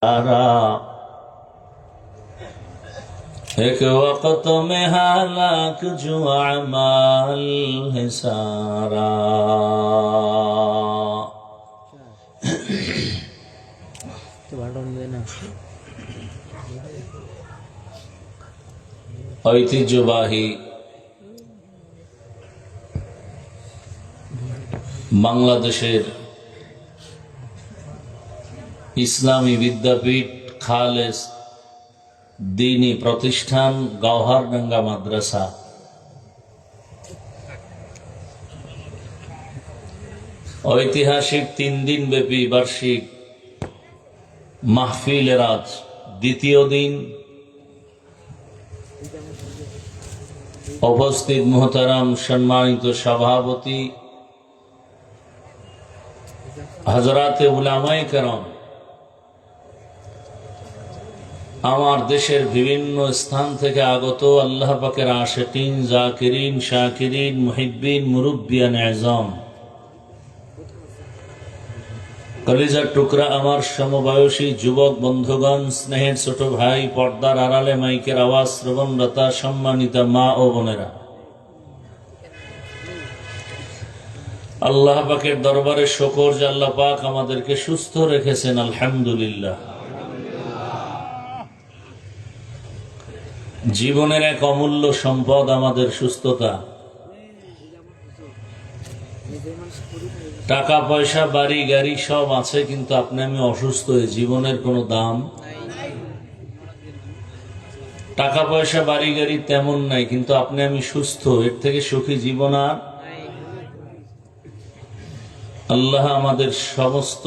एक वक्त में हालाक जो अमाल है सारा। ঐতিহ্যবাহী বাংলাদেশের ইসলামী বিদ্যাপীঠ খালেস দ্বীনী প্রতিষ্ঠান গওহারডাঙ্গা মাদ্রাসা ঐতিহাসিক 3 দিন ব্যাপী বার্ষিক মাহফিলের আজ দ্বিতীয় দিন। উপস্থিত মুহতারাম সম্মানিত সভাপতি হযরতে উলামায়ে কেরাম, আমার দেশের বিভিন্ন স্থান থেকে আগত আল্লাহ পাকের আশিকিন, জাকিরিন, শাকিরিন, মুহিব্বিন, মুরব্বিয়ান আযম, কলিজার টুকরা আমার সমবয়সী যুবক বন্ধুগণ, স্নেহের ছোট ভাই, পর্দার আড়ালে মাইকের আওয়াজ শ্রবণরতা সম্মানিতা মা ও বোনেরা, আল্লাহ পাকের দরবারে শুকর যে আল্লাহ পাক আমাদেরকে সুস্থ রেখেছেন, আলহামদুলিল্লাহ। জীবনের এক অমূল্য সম্পদ আমাদের সুস্থতা। টাকা পয়সা বাড়ি গাড়ি সব আছে, কিন্তু আপনি আমি অসুস্থ হয়ে জীবনের কোনো দাম। টাকা পয়সা বাড়ি গাড়ি তেমন নাই, কিন্তু আপনি আমি সুস্থ, এর থেকে সুখী জীবন আর। আল্লাহ আমাদের সমস্ত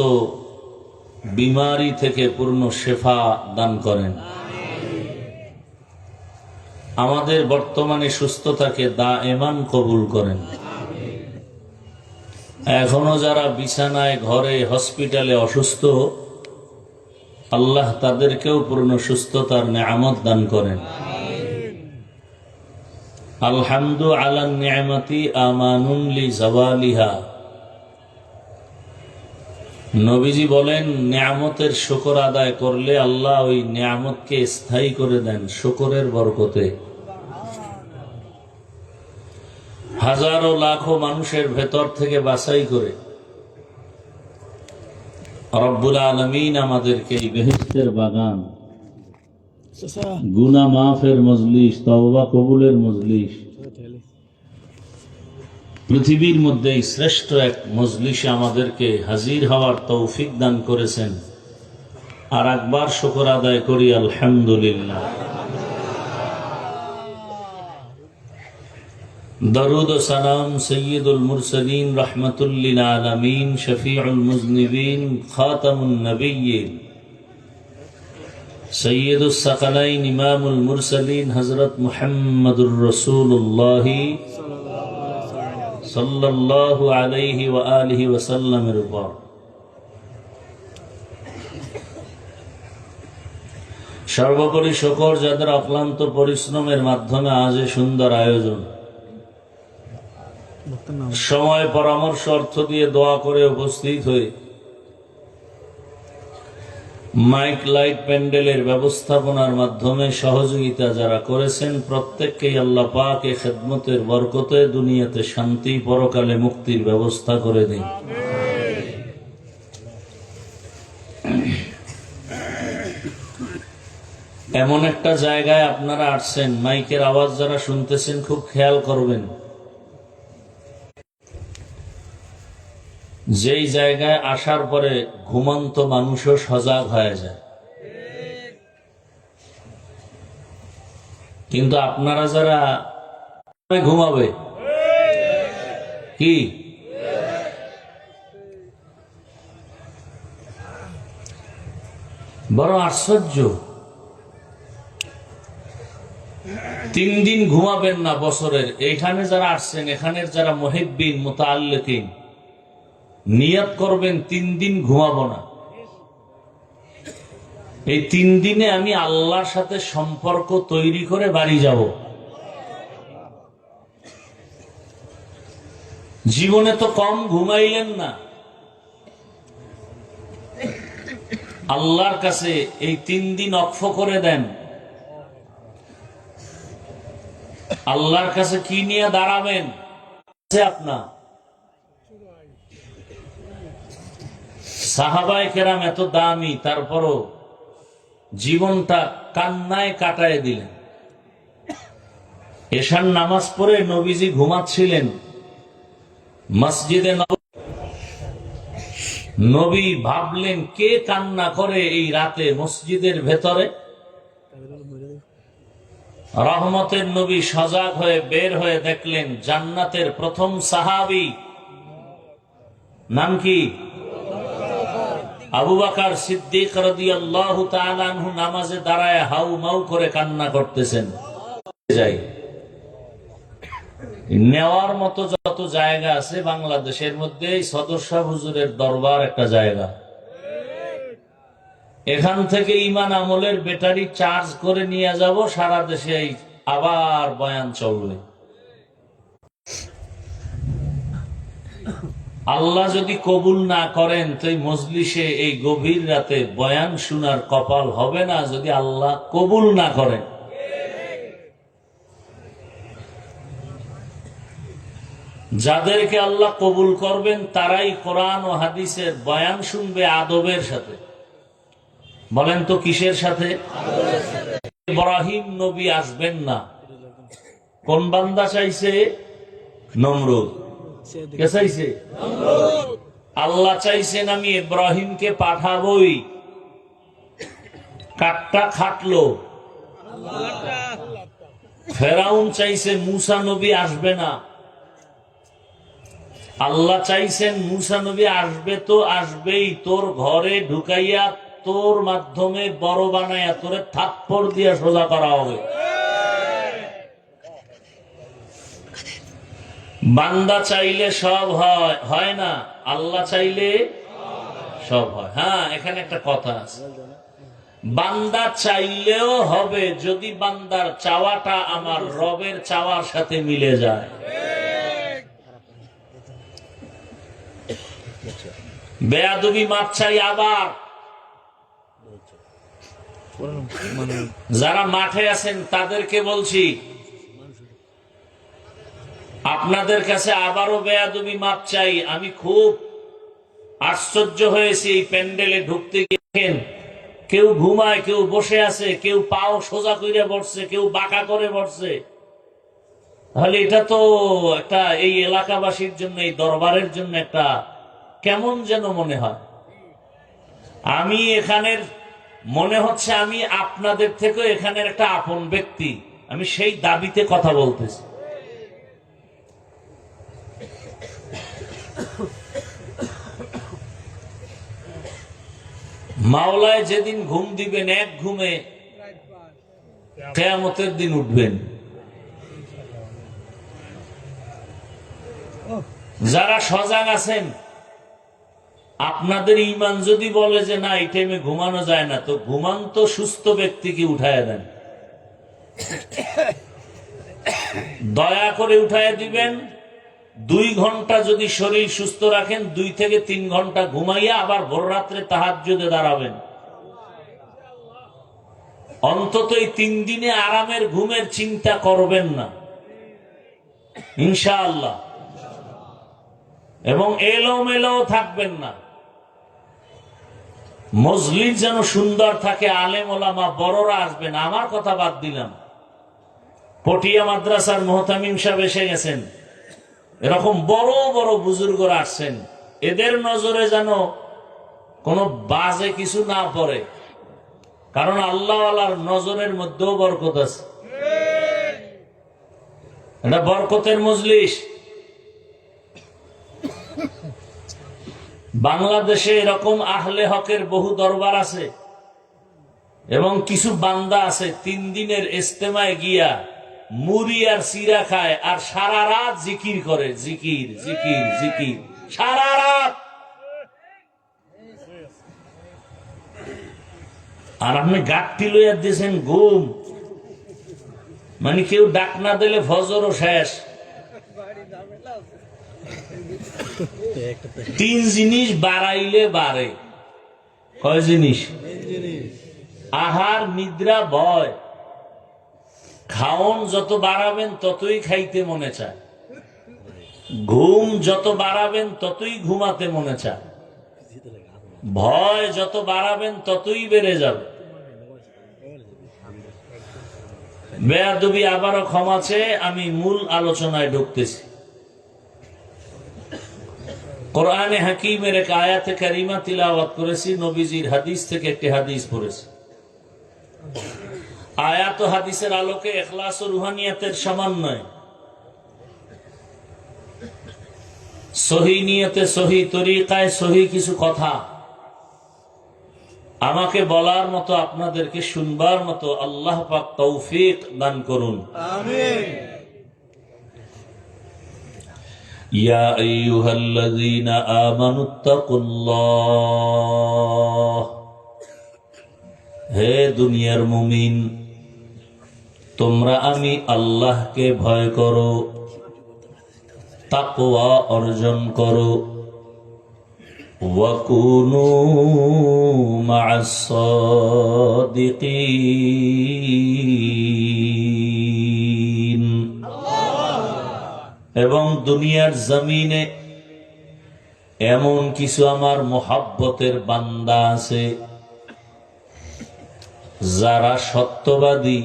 বিমারি থেকে পূর্ণ শেফা দান করেন। আমাদের বর্তমানে সুস্থতাকে দায়েমান কবুল করেন। এখনো যারা বিছানায়, ঘরে, হসপিটালে অসুস্থ, আল্লাহ তাদেরকেও পূর্ণ সুস্থতার নেয়ামত দান করেন। আলহামদু আলা নিয়ামতি আমানুন লি জাওয়ালিহা। নবীজি বলেন, নেয়ামতের শুকর আদায় করলে আল্লাহ ওই নেয়ামতকে স্থায়ী করে দেন শুকরের বরকতে। হাজারো লাখো মানুষের ভেতর থেকে বাছাই করে রব্বুল আলামিন আমাদেরকে এই বেহেশতের বাগান, গুনাহ মাফের মজলিস, তওবা কবুলের মজলিস, পৃথিবীর মধ্যে শ্রেষ্ঠ এক মজলিসে আমাদেরকে হাজির হওয়ার তৌফিক দান করেছেন। আর একবার শুকর আদায় করি, আলহামদুলিল্লাহ। দরুদ ও সালাম সৈয়দুল মুরসালিন, রাহমাতুল লিল আলামিন, শফিউল মুজনিবিন, খাতামুন নবিয়্যিন, সৈয়দুস সাকালাইন, ইমামুল মুরসালিন, হযরত মুহাম্মদুর রাসূলুল্লাহ সাল্লাল্লাহু আলাইহি ওয়া আলিহি ওয়াসাল্লামের উপর। সর্বোপরি শুকর যাদের অক্লান্ত পরিশ্রমের মাধ্যমে আজ এই সুন্দর আয়োজন, সময়, পরামর্শ, অর্থ দিয়ে দোয়া করে উপস্থিত হয়ে মাইক, লাইট, প্যান্ডেলের ব্যবস্থাপনার মাধ্যমে সহযোগিতা যারা করেছেন, প্রত্যেককেই আল্লাহ পাক এই খেদমতের বরকতে দুনিয়াতে শান্তি, পরকালে মুক্তির ব্যবস্থা করে দিন। এমন একটা জায়গায় আপনারা আসছেন, মাইকের আওয়াজ যারা শুনতেছেন খুব খেয়াল করবেন, যেই জায়গায় আসার পরে ঘুমন্ত মানুষও সজাগ হয়ে যায়, কিন্তু আপনারা যারা ঘুমাবে কি বড় আশ্চর্য। 3 দিন ঘুমাবেন না বছরের। এইখানে যারা আসছেন, এখানের যারা মুহিব্বিন, মুতাআল্লিকিন, নিয়ত করবেন 3 দিন ঘুমাবো না। এই 3 দিনে আমি আল্লাহর সাথে সম্পর্ক তৈরি করে বাড়ি যাব। জীবনে তো কম ঘুমাইলেন না, আল্লাহর কাছে এই 3 দিন অক্ষ করে দেন। আল্লাহর কাছে কি নিয়ে দাঁড়াবেন? আপনার সাহাবায়ে কেরাম এত দামি, তারপরও জীবনটা কান্নায় কাটায় দিলেন। এশার নামাজ পড়ে নবীজি ঘুমাচ্ছিলেন মসজিদে নবী ভাবলেন কে কান্না করে এই রাতে মসজিদের ভেতরে। রহমতের নবী সজাগ হয়ে বের হয়ে দেখলেন জান্নাতের প্রথম সাহাবী, নাম কি? আবু বকর সিদ্দিক রাদিয়াল্লাহু তাআলা আনহু নামাজে দাঁড়ায় হাউ মাউ করে কান্না করতেছেন। যাই নেওয়ার মতো যত জায়গা আছে বাংলাদেশের মধ্যে সদর শাহ হুজুরের দরবার একটা জায়গা। এখান থেকে ঈমান আমলের ব্যাটারি চার্জ করে নিয়ে যাব, সারা দেশে আবার বয়ান চলবে। আল্লাহ যদি কবুল না করেন তো এই মজলিসে এই গভীর রাতে বয়ান শোনার কপাল হবে না, যদি আল্লাহ কবুল না করেন। যাদেরকে আল্লাহ কবুল করবেন তারাই কোরআন ও হাদিসের বয়ান শুনবে আদবের সাথে। বলেন তো কিসের সাথে? ইব্রাহিম নবী আসবেন না। কোন বান্দা চাইছে? নমরুদ। কে চাইছে? আল্লাহ চাইছেন আমি ইব্রাহিমকে পাঠাবই। কাঠটা খাটলো। ফেরাউন চাইছে মুসা নবী আসবে না। আল্লাহ চাইছেন মুসা নবী আসবে তো আসবেই, তোর ঘরে ঢুকাইয়া তোর মাধ্যমে বড় বানাইয়া তোরে থাপ্পড় দিয়া সোজা করা হবে। বান্দা চাইলে সব হয়, হয় না। আল্লাহ চাইলে সব হয়। হ্যাঁ, এখানে একটা কথা আছে, বান্দা চাইলেও হবে যদি বান্দার চাওয়াটা আমার রবের চাওয়ার সাথে মিলে যায়। বেয়াদবি মাপ চাই। আবার যারা মাঠে আছেন তাদেরকে বলছি, আপনাদের কাছে আবারও বেয়াদবি মাপ চাই। আমি খুব আশ্চর্য হয়েছি এই প্যান্ডেলে ঢুকতে গিয়ে। কেউ ঘুমায়, কেউ বসে আছে, কেউ পাও সোজা করে বসছে, কেউ বাঁকা করে বসছে। তাহলে এটা তো একটা এই এলাকাবাসীর জন্য, এই দরবারের জন্য একটা কেমন যেন মনে হয়। আমি এখানের মনে হচ্ছে আমি আপনাদের থেকেও এখানের একটা আপন ব্যক্তি, আমি সেই দাবিতে কথা বলতেছি। মাওলায় যেদিন ঘুম দিবেন এক ঘুমে কিয়ামতের দিন উঠবেন। যারা সজাগ আছেন, আপনাদের ঈমান যদি বলে যে না এই টাইমে ঘুমানো যায় না, তো ঘুমান্ত সুস্থ ব্যক্তিকে উঠায় দেন, দয়া করে উঠায় দিবেন। 2 ঘন্টা যদি শরীর সুস্থ রাখেন, 2 থেকে 3 ঘন্টা ঘুমাইয়া আবার ভোর রাত্রে তাহাজ্জুদে দাঁড়াবেন। অন্তত এই 3 দিনে আরামের ঘুমের চিন্তা করবেন না ইনশাআল্লাহ। এবং এলোমেলো থাকবেন না। মজলিস যেন সুন্দর থাকে, আলেম ওলামা বড়রা আসবেন। আমার কথা বাদ দিলাম, পটিয়া মাদ্রাসার মুহতামিম সাহেব এসে গেছেন, এরকম বড় বড় বুজুর্গরা আসছেন। এদের নজরে যেন কোনো বাজে কিছু না পড়ে, কারণ আল্লাহ ওয়ালার নজরের মধ্যেও বরকত আছে। এটা বরকতের মজলিস। বাংলাদেশে এরকম আহলে হকের বহু দরবার আছে এবং কিছু বান্দা আছে 3 দিনের ইজতেমায় গিয়া মুড়ি আর সিরা খায় আর সারা রাত জিকির করে, জিকির জিকির জিকির সারা রাত। আর আপনি গাঠটি লইয়া দিয়েছেন ঘুম, মানে কেউ ডাক না দিলে ফজরও শেষ। 3 জিনিস বাড়াইলে বাড়ে, কয় জিনিস? আহার, নিদ্রা, ভয়। খাওন যত বাড়াবেন ততই খাইতে মনে চায়, ঘুম যত বাড়াবেন ততই ঘুমাতে মনে চায়, ভয় যত বাড়াবেন ততই বেড়ে যাবে। বেয়াদবি আবারও ক্ষমা চেয়ে আমি মূল আলোচনায় ঢুকতেছি। কোরআনে হাকিমের এক আয়াতে কারিমা তিলাওয়াত করেছি, নবীজির হাদিস থেকে একটি হাদিস পড়েছি। আয়াত ও হাদিসের আলোকে ইখলাস ও রুহানিয়াতের সমন্বয়, সহি নিয়তে, সহি তরিকায়, সহি কিছু কথা আমাকে বলার মতো, আপনাদেরকে শুনবার মতো আল্লাহ পাক তৌফিক দান করুন, আমিন। ইয়া আইয়ুহাল্লাযীনা আমানুত্তাকুল্লাহ, হে দুনিয়ার মুমিন, তোমরা আমি আল্লাহকে ভয় করো, তাকওয়া অর্জন করো। ওয়াকুনু মা'আস সাদিকিন, এবং দুনিয়ার জমিনে এমন কিছু আমার মোহাব্বতের বান্দা আছে যারা সত্যবাদী,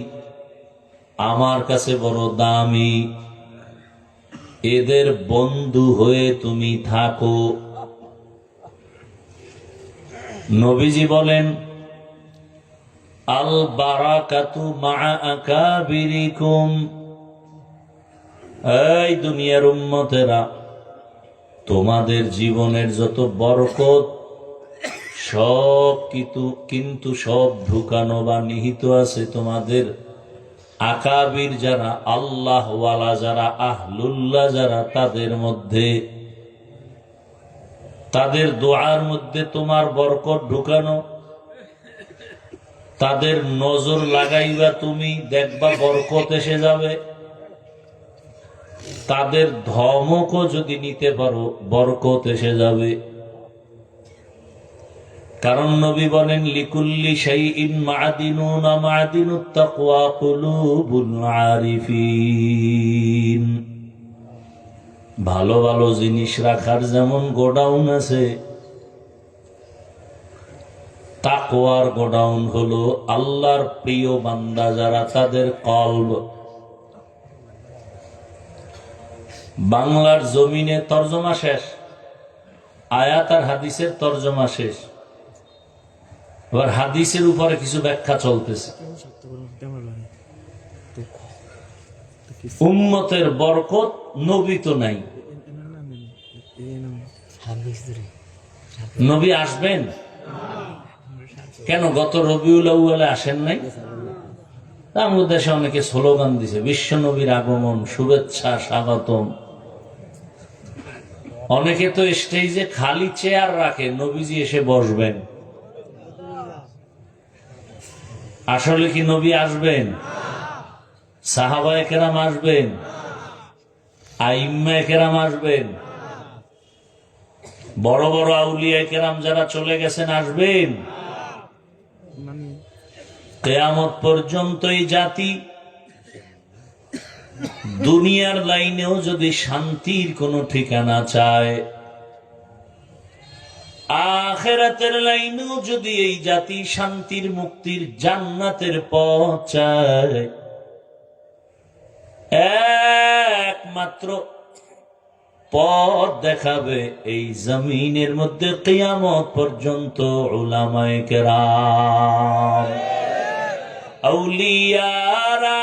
আমার কাছে বড় দামি, এদের বন্ধু হয়ে তুমি থাকো। নবীজি বলেন, আল বারাকাতু মা'a আকাবিরিকুম, এই দুনিয়ার উম্মতেরা, তোমাদের জীবনের যত বরকত সব কিন্তু সব ঢুকানো বা নিহিত আছে তোমাদের আকাবির যারা, আল্লাহ ওয়ালা যারা, আহলুল্লাহ যারা, তাদের মধ্যে, তাদের দোয়ার মধ্যে তোমার বরকত ঢুকানো। তাদের নজর লাগাইবা তুমি, দেখবা বরকত এসে যাবে। তাদের ধমকও যদি নিতে পারো, বরকত এসে যাবে। কারণ নবী বলেন, লিকুল্লি শাইইন মা'দিনুন মা'দিনুত তাকওয়া কুলুবুল আরিফিন। ভালো ভালো জিনিস রাখার যেমন গোডাউন আছে, তাকওয়ার গোডাউন হলো আল্লাহর প্রিয় বান্দা যারা, তাদের কলব। বাংলার জমিনে তর্জমা শেষ, আয়াত আর হাদিসের তর্জমা শেষ, এবার হাদিসের উপরে কিছু ব্যাখ্যা চলতেছে। উম্মতের বরকত নবী তো নাই, নবী আসবেন কেন? গত রবিউল আউয়ালে আসেন নাই? আমাদের দেশে অনেকে স্লোগান দিছে, বিশ্ব নবীর আগমন, শুভেচ্ছা, স্বাগতম। অনেকে তো স্টেজে খালি চেয়ার রাখে, নবীজি এসে বসবেন। আসলে কি নবী আসবেন? সাহাবায়ে কেরাম আসবেন? আইম্মায়ে কেরাম আসবেন? বড় বড় আউলিয়ায়ে কেরাম যারা চলে গেছেন আসবেন? কিয়ামত পর্যন্ত এই জাতি দুনিয়ার লাইনেও যদি শান্তির কোনো ঠিকানা চায়, আখিরাতের লাইনেও যদি এই জাতি শান্তির, মুক্তির, জান্নাতের পথ চায়, একমাত্র পথ দেখাবে এই জমিনের মধ্যে কিয়ামত পর্যন্ত উলামায়ে কেরাম। আউলিয়ারা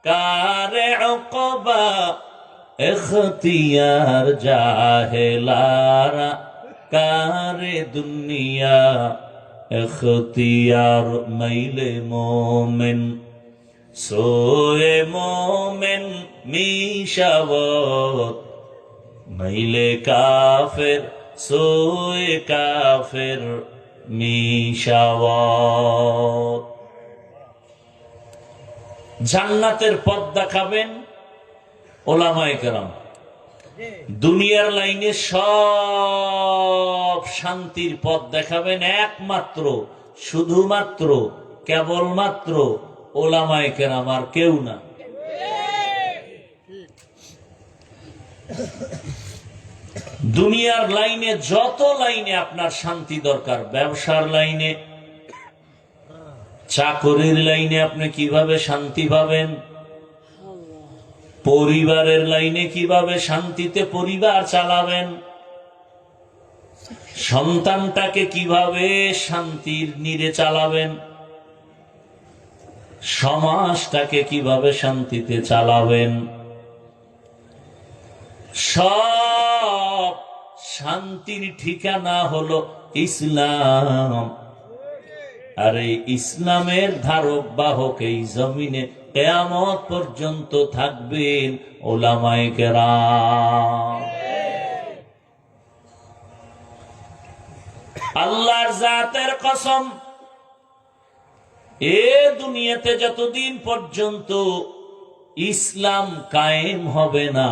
কারে উকবা ইখতিয়ার, জাহেলারা কারে দুনিয়া ইখতিয়ার। মাইলে মোমেন সোয়ে মোমেন মিশাওয়াত, মাইলে কাফের সোয়ে কাফের মিশাওয়াত। জান্নাতের পথ দেখাবেন ওলামায়ে কেরাম, দুনিয়ার লাইনে সব শান্তির পথ দেখাবেন একমাত্র, শুধুমাত্র, কেবলমাত্র ওলামায়ে কেরাম, আর কেউ না। দুনিয়ার লাইনে যত লাইনে আপনার শান্তি দরকার, ব্যবসার লাইনে, চাকরির লাইনে আপনি কিভাবে শান্তি পাবেন, পরিবারের লাইনে কিভাবে শান্তিতে পরিবার চালাবেন, সন্তানটাকে কিভাবে শান্তির নীড়ে চালাবেন, সমাজটাকে কিভাবে শান্তিতে চালাবেন, সব শান্তির ঠিকানা হলো ইসলাম। আর এই ইসলামের ধারক বাহক এই জমিনে কিয়ামত পর্যন্ত থাকবেন উলামায়ে কেরাম। আল্লাহর জাতের কসম, এ দুনিয়াতে যতদিন পর্যন্ত ইসলাম কায়েম হবে না,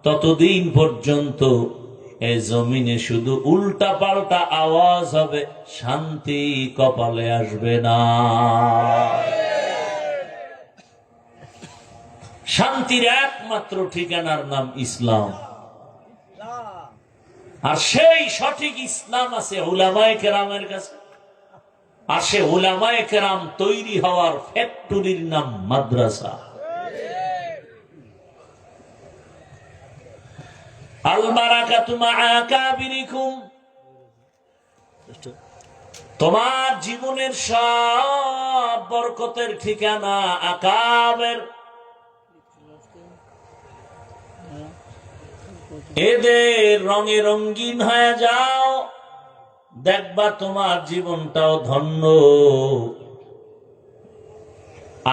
ততদিন পর্যন্ত এই জমিনে শুধু উল্টা পাল্টা আওয়াজ হবে, শান্তি কপালে আসবে না। শান্তির একমাত্র ঠিকানার নাম ইসলাম। আর সেই সঠিক ইসলাম আছে উলামায়ে কেরামের কাছে। আর সে উলামায়ে কেরাম তৈরি হওয়ার ফ্যাক্টরির নাম মাদ্রাসা। আল বারাকাতু মা আকাবিরিকুম। তোমার জীবনের সব বরকতের ঠিকানা আকাবের। এদের রঙে রঙিন হয়ে যাও, দেখবা তোমার জীবনটাও ধন্য।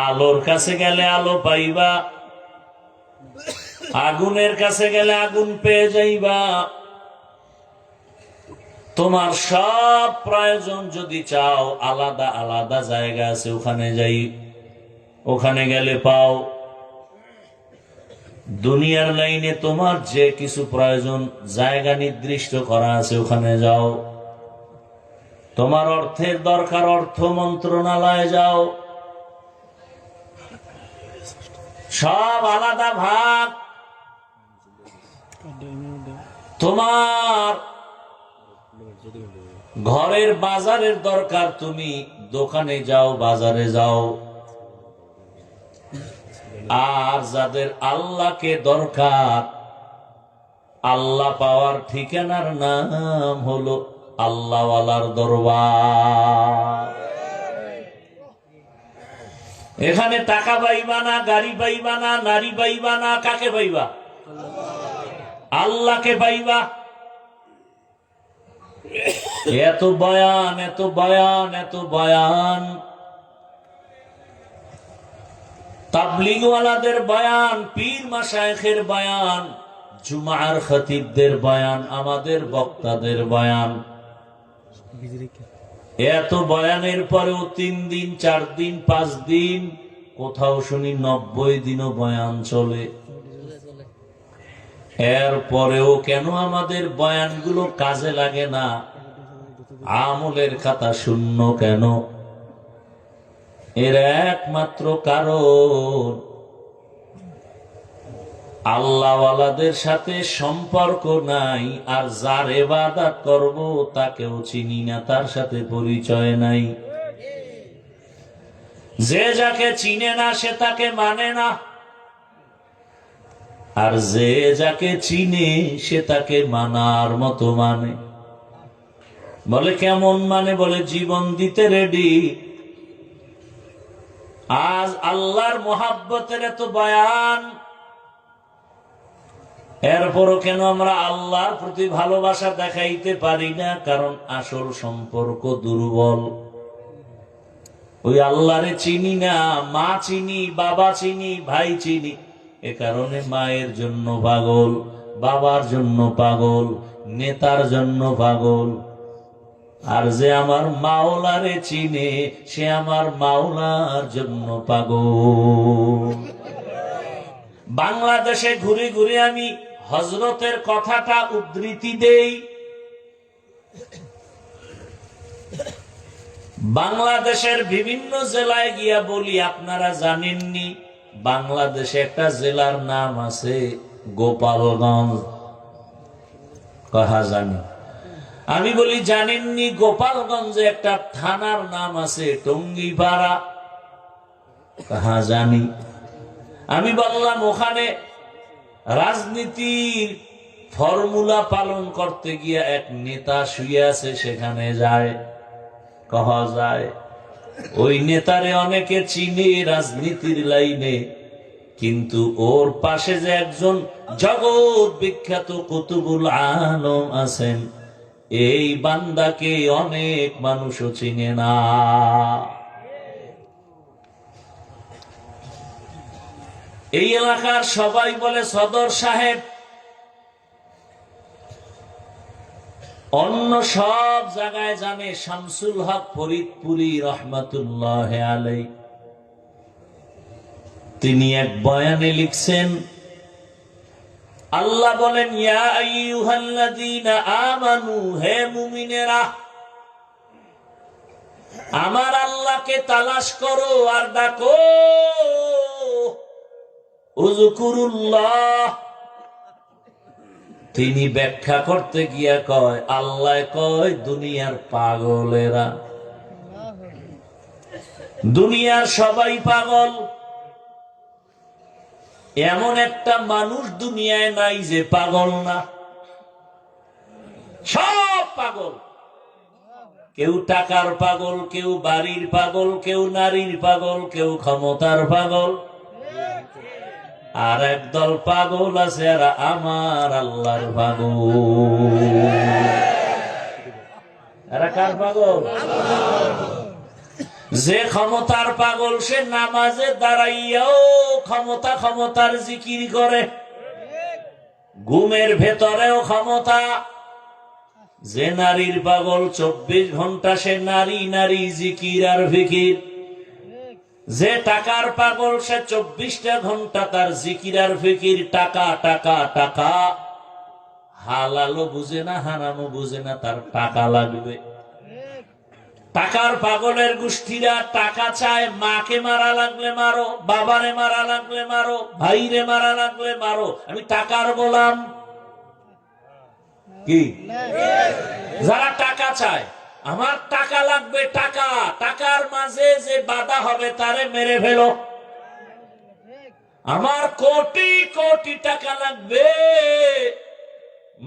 আলোর কাছে গেলে আলো পাইবা, আগুনের কাছে গেলে আগুন পেয়ে যাইবা। তোমার সব প্রয়োজন যদি চাও, আলাদা আলাদা জায়গা আছে, ওখানে যাই, ওখানে গেলে পাও। দুনিয়ার লাইনে তোমার যে কিছু প্রয়োজন, জায়গা নির্দিষ্ট করা আছে, ওখানে যাও। তোমার অর্থের দরকার, অর্থ মন্ত্রণালয়ে যাও। সব আলাদা ভাগ। তোমার ঘরের বাজারের দরকার, তুমি দোকানে যাও, বাজারে যাও। আর যাদের আল্লাহকে দরকার, আল্লাহ পাওয়ার ঠিকানার নাম হলো আল্লাহওয়ালার দরবার। এখানে টাকা পাইবা না, গাড়ি পাইবা না, নারী পাইবা না, কাকে পাইবা? আল্লাহকে পাইবা। এত বয়ান, এত বয়ান, এত বয়ান, তাবলীগওয়ালাদের বয়ান, পীর মাশায়েখের বয়ান, জুমার খতিবদের বয়ান, আমাদের বক্তাদের বয়ান। এত বয়ানের পরেও 3 দিন, 4 দিন, 5 দিন, কোথাও শুনি 90 দিনও বয়ান চলে। এর পরেও কেন আমাদের বয়ানগুলো কাজে লাগে না? আমলের খাতা শূন্য কেন? এর একমাত্র কারণ, আল্লাহওয়ালাদের সাথে সম্পর্ক নাই। আর যার ইবাদত করব তাকেও চিনি না, তার সাথে পরিচয় নাই। যে যাকে চিনে না সে তাকে মানে না, আর যে যাকে চিনে সে তাকে মানার মতো মানে। বলে কেমন মানে? বলে জীবন দিতে রেডি। আজ আল্লাহর মোহাব্বতের এত বয়ান, এরপরও কেন আমরা আল্লাহর প্রতি ভালোবাসা দেখাইতে পারি না? কারণ আসল সম্পর্ক দুর্বল। ওই আল্লাহরে চিনি না, মা চিনি, বাবা চিনি, ভাই চিনি, এ কারণে মায়ের জন্য পাগল, বাবার জন্য পাগল, নেতার জন্য পাগল। আর যে আমার মাওলারে চিনে সে আমার মাওলার জন্য পাগল। বাংলাদেশে ঘুরে ঘুরে আমি হযরতের কথাটা উদ্ধৃতি দেই। বাংলাদেশের বিভিন্ন জেলায় গিয়া বলি, আপনারা জানেননি বাংলাদেশে একটা জেলার নাম আছে গোপালগঞ্জ? কহা জানি? আমি বলি জানেননি গোপালগঞ্জে একটা থানার নাম আছে টঙ্গিপাড়া? কহা জানি? আমি বললাম ওখানে রাজনীতির ফর্মুলা পালন করতে গিয়া এক নেতা শুয়ে আছে, সেখানে যায়? কহা যায়? ওই নেতারে অনেকে চিনে রাজনীতির লাইনে, কিন্তু ওর পাশে যে একজন জগৎ বিখ্যাত কুতুবুল আলম আছেন, এই বান্দাকে অনেক মানুষও চিনে না। এই এলাকার সবাই বলে সদর সাহেব, অন্য সব জায়গায় জানে শামসুল হক ফরিদপুরি রহমাতুল্লাহ আলাইহি। তিনি এক বয়ানে লিখছেন, আল্লাহ বলেন ইয়া আইয়ুহাল্লাযীনা আমানু, হে মুমিনেরা, আমার আল্লাহকে তালাশ করো আর ডাকো। উযকুরুল্লাহ, তিনি ব্যাখ্যা করতে গিয়া কয়, আল্লাহ কয় দুনিয়ার পাগলেরা, দুনিয়ার সবাই পাগল, এমন একটা মানুষ দুনিয়ায় নাই যে পাগল না। সব পাগল, কেউ টাকার পাগল, কেউ বাড়ির পাগল, কেউ নারীর পাগল, কেউ ক্ষমতার পাগল, আর একদল পাগল আছে আর আমার আল্লাহর পাগল। এরা কার পাগল? যে ক্ষমতার পাগল সে নামাজে দাঁড়াইয়াও ক্ষমতার জিকির করে, ঘুমের ভেতরেও ক্ষমতা। যে নারীর পাগল 24 ঘন্টা সে নারী জিকির আর ফিকির। যে টাকার পাগল সে 24টা ঘন্টা তার জিকির আর ফিকির, টাকা টাকা টাকা। হালালও বুঝে না, হারামও বুঝে না, তার টাকা লাগবে। টাকার পাগলের গোষ্ঠীরা টাকা চায়, মাকে মারা লাগলে মারো, বাবারে মারা লাগলে মারো, ভাইরে মারা লাগলে মারো, আমি টাকার গোলাম। কি যারা টাকা চায়, আমার টাকা লাগবে, টাকা, টাকার মাঝে যে বাধা হবে তারে মেরে ফেলো। আমার কোটি কোটি টাকা লাগবে,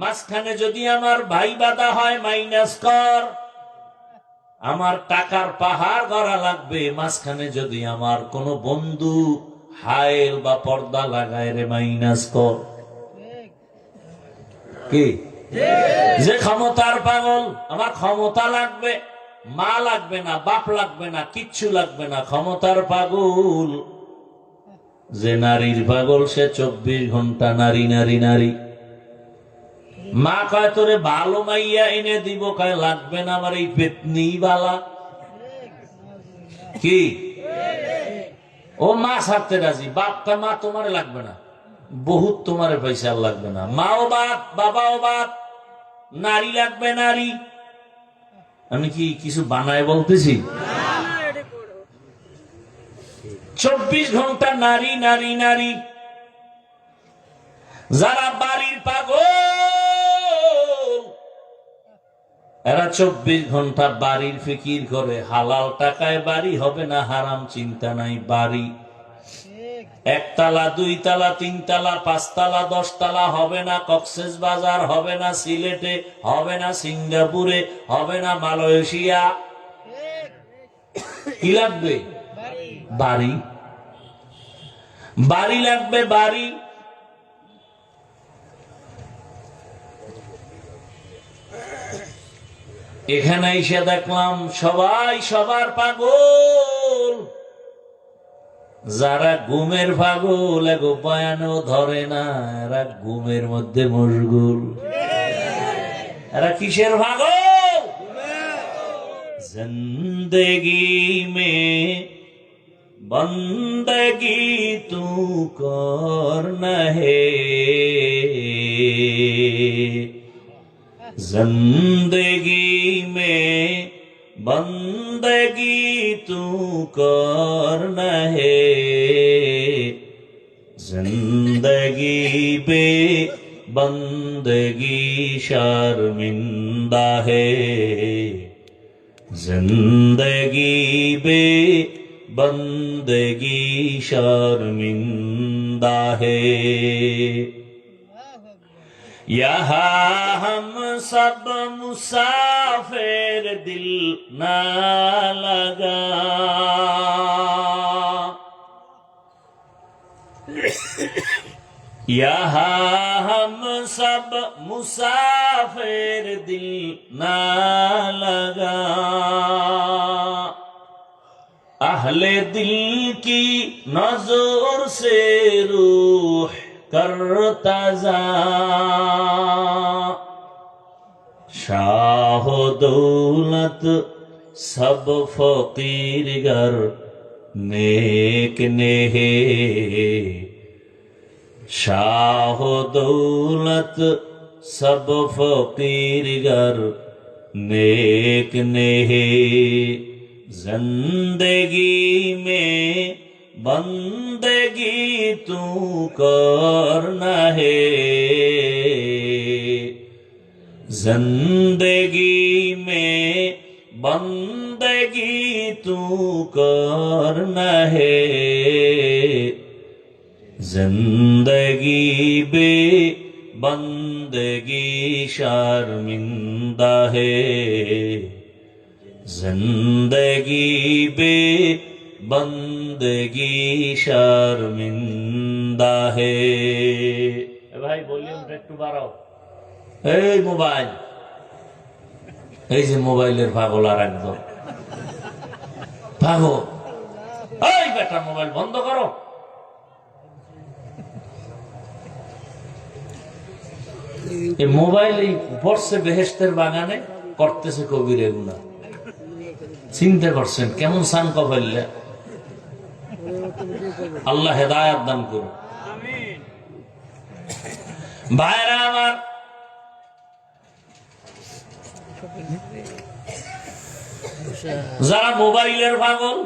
মাঝখানে যদি আমার ভাই বাধা হয় মাইনাস কর। আমার টাকার পাহাড় গড়া লাগবে, মাঝখানে যদি আমার কোন বন্ধু হাইল বা পর্দা লাগায় রে মাইনাস কর। কি যে ক্ষমতার পাগল, আমার ক্ষমতা লাগবে, মা লাগবে না, বাপ লাগবে না, কিচ্ছু লাগবে না, ক্ষমতার পাগল। যে নারীর পাগল সে 24 ঘন্টা নারী নারী নারী। মা কয় তোরে ভালো মাইয়া এনে দিব, কয় লাগবে না, আমার এই পেতনি বালা। কি ও মা ছাড়তে রাজি, বাপ কয় মা তোমারে লাগবে না, বহুত তোমারে পয়সা লাগবে না, মাও বাপ বাবাও বাপ, নারী লাগবে নারী। আমি কি কিছু বানায় বলতেছি? 24 ঘন্টা নারী নারী নারী। যারা বাড়ির পাগল এরা 24 ঘন্টা বাড়ির ফিকির করে, হালাল টাকায় বাড়ি হবে না, হারাম চিন্তা নাই বাড়ি। 1 তলা 2 তলা 3 তলা 5 তলা 10 তলা হবে না, কক্সবাজার হবে না, সিলেটে হবে না, সিঙ্গাপুরে হবে না, মালয়েশিয়া। কি লাগবে? বাড়ি। বাড়ি লাগবে, বাড়ি। এখানে এসে দেখলাম সবাই সবার পাগল। যারা ঘুমের পাগল এগো বয়ানও ধরে না, এরা ঘুমের মধ্যে মশগুল। এরা কিসের পাগল? জিন্দেগি মে বন্দগি তু কর না হে, जिंदगी में बंदगी तू करना है, जिंदगी बे बंदगी शर्मिंदा है, जिंदगी बे बंदगी शर्मिंदा है। यहाँ हम सब मुसाफिर दिल ना लगा, यहाँ हम सब मुसाफिर दिल ना लगा, अहले दिल की नजर से रूह करता जा, शाह दौलत सब फकीर गर नेक नेहे, शाह दौलत सब फकीर गर नेक नेहे, जिंदगी में बंदगी तू करना है, जिंदगी में बंदगी तू करना है, जिंदगी बे बंदगी शर्मिंदा है, जिंदगी बे बंदगी शर्मिंदा है। भाई ভলিউমটা একটু বাড়াও। এই মোবাইল, এই যে মোবাইলের পাগল আর একদম পাগল, এই বেটা মোবাইল বন্ধ করো। এই মোবাইল এই পড়ছে বেহেশতের বাগানে, করতেছে কবিরে গুনাহ। চিন্তা করছেন কেমন সান কপাইলে? আল্লাহ হেদায়াত দান করুন। ভাইরা আমার, যারা মোবাইলের পাগল,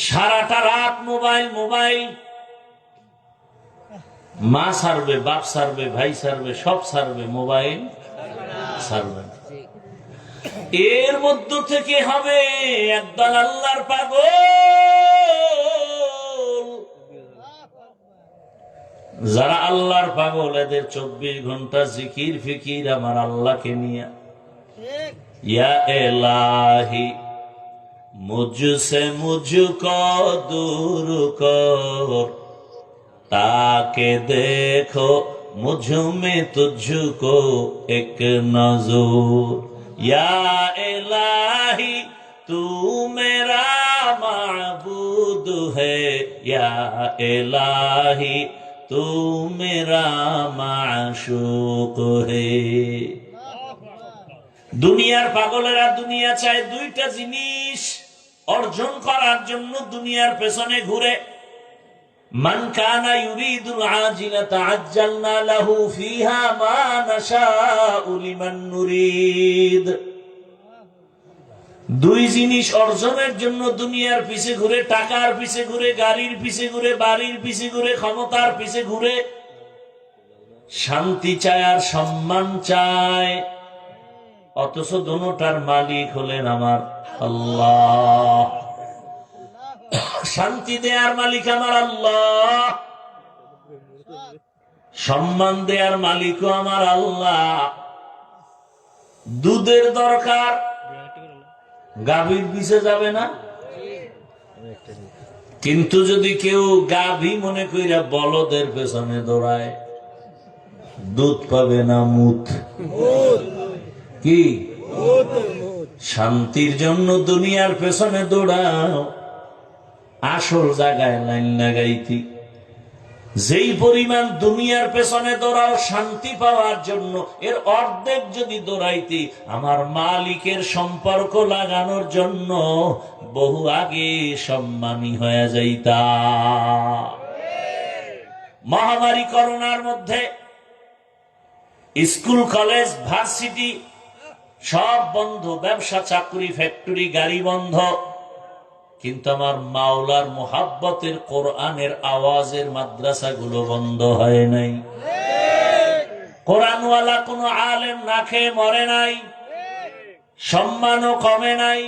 সারাটা রাত মোবাইল মোবাইল, মা সারবে, বাপ সারবে, ভাই সারবে, সব সারবে, মোবাইল সারবে। এর মধ্য থেকে হবে একদল আল্লাহর পাগল, যারা আল্লাহর পাগল, এদের 24 ঘন্টা জিকির ফিকির আমার আল্লাহকে নিয়ে। ইয়া ইলাহি মুঝসে মুঝকো দূর কর, তাকে দেখো মুঝ में तुझको एक नजर, या इलाही तू मेरा माबूद है, या इलाही तू मेरा माशूक है। দুনিয়ার পাগলেরা দুনিয়া চায়, দুইটা জিনিস অর্জন করার জন্য দুনিয়ার পেছনে ঘুরে। মান কানা ইউরিদুল আজিলাতা আজ্জালনা লাহু ফিহা মা নাশাউ লিমান নুরিদ। দুই জিনিস অর্জনের জন্য দুনিয়ার পিছে ঘুরে, টাকার পিছে ঘুরে, গাড়ির পিছে ঘুরে, বাড়ির পিছে ঘুরে, ক্ষমতার পিছে ঘুরে। শান্তি চায় আর সম্মান চায়, অথচ দুটোটার মালিক হলেন আমার আল্লাহ। শান্তি দেয়ার মালিক আমার আল্লাহ, সম্মান দেয়ার মালিকও আমার আল্লাহ। দুধের দরকার, গাভীর পিছে যাবে না। কিন্তু যদি কেউ গাভী মনে কইরা বলদের পেছনে দৌড়ায়, দুধ পাবে না মুত। কি শান্তির জন্য দুনিয়ার পেছনে দৌড়াও, আসল জায়গায় লাইন লাগাইতি। যেই পরিমাণ দুনিয়ার পেছনে দৌড়াও শান্তি পাওয়ার জন্য, এর অর্ধেক যদি দৌড়াইতি আমার মালিকের সম্পর্ক লাগানোর জন্য, বহু আগে সম্মানী হয়ে যাইতা। মহামারী করোনার মধ্যে স্কুল কলেজ ভার্সিটি সব বন্ধ, ব্যবসা চাকরি ফ্যাক্টরি গাড়ি বন্ধ, কিন্তু আমার মাওলার মোহাব্বতের কোরআনের আওয়াজের মাদ্রাসাগুলো বন্ধ হয় নাই। কোরআনওয়ালা কোন আলেম না খেয়ে মরে নাই, সম্মানও কমে নাই।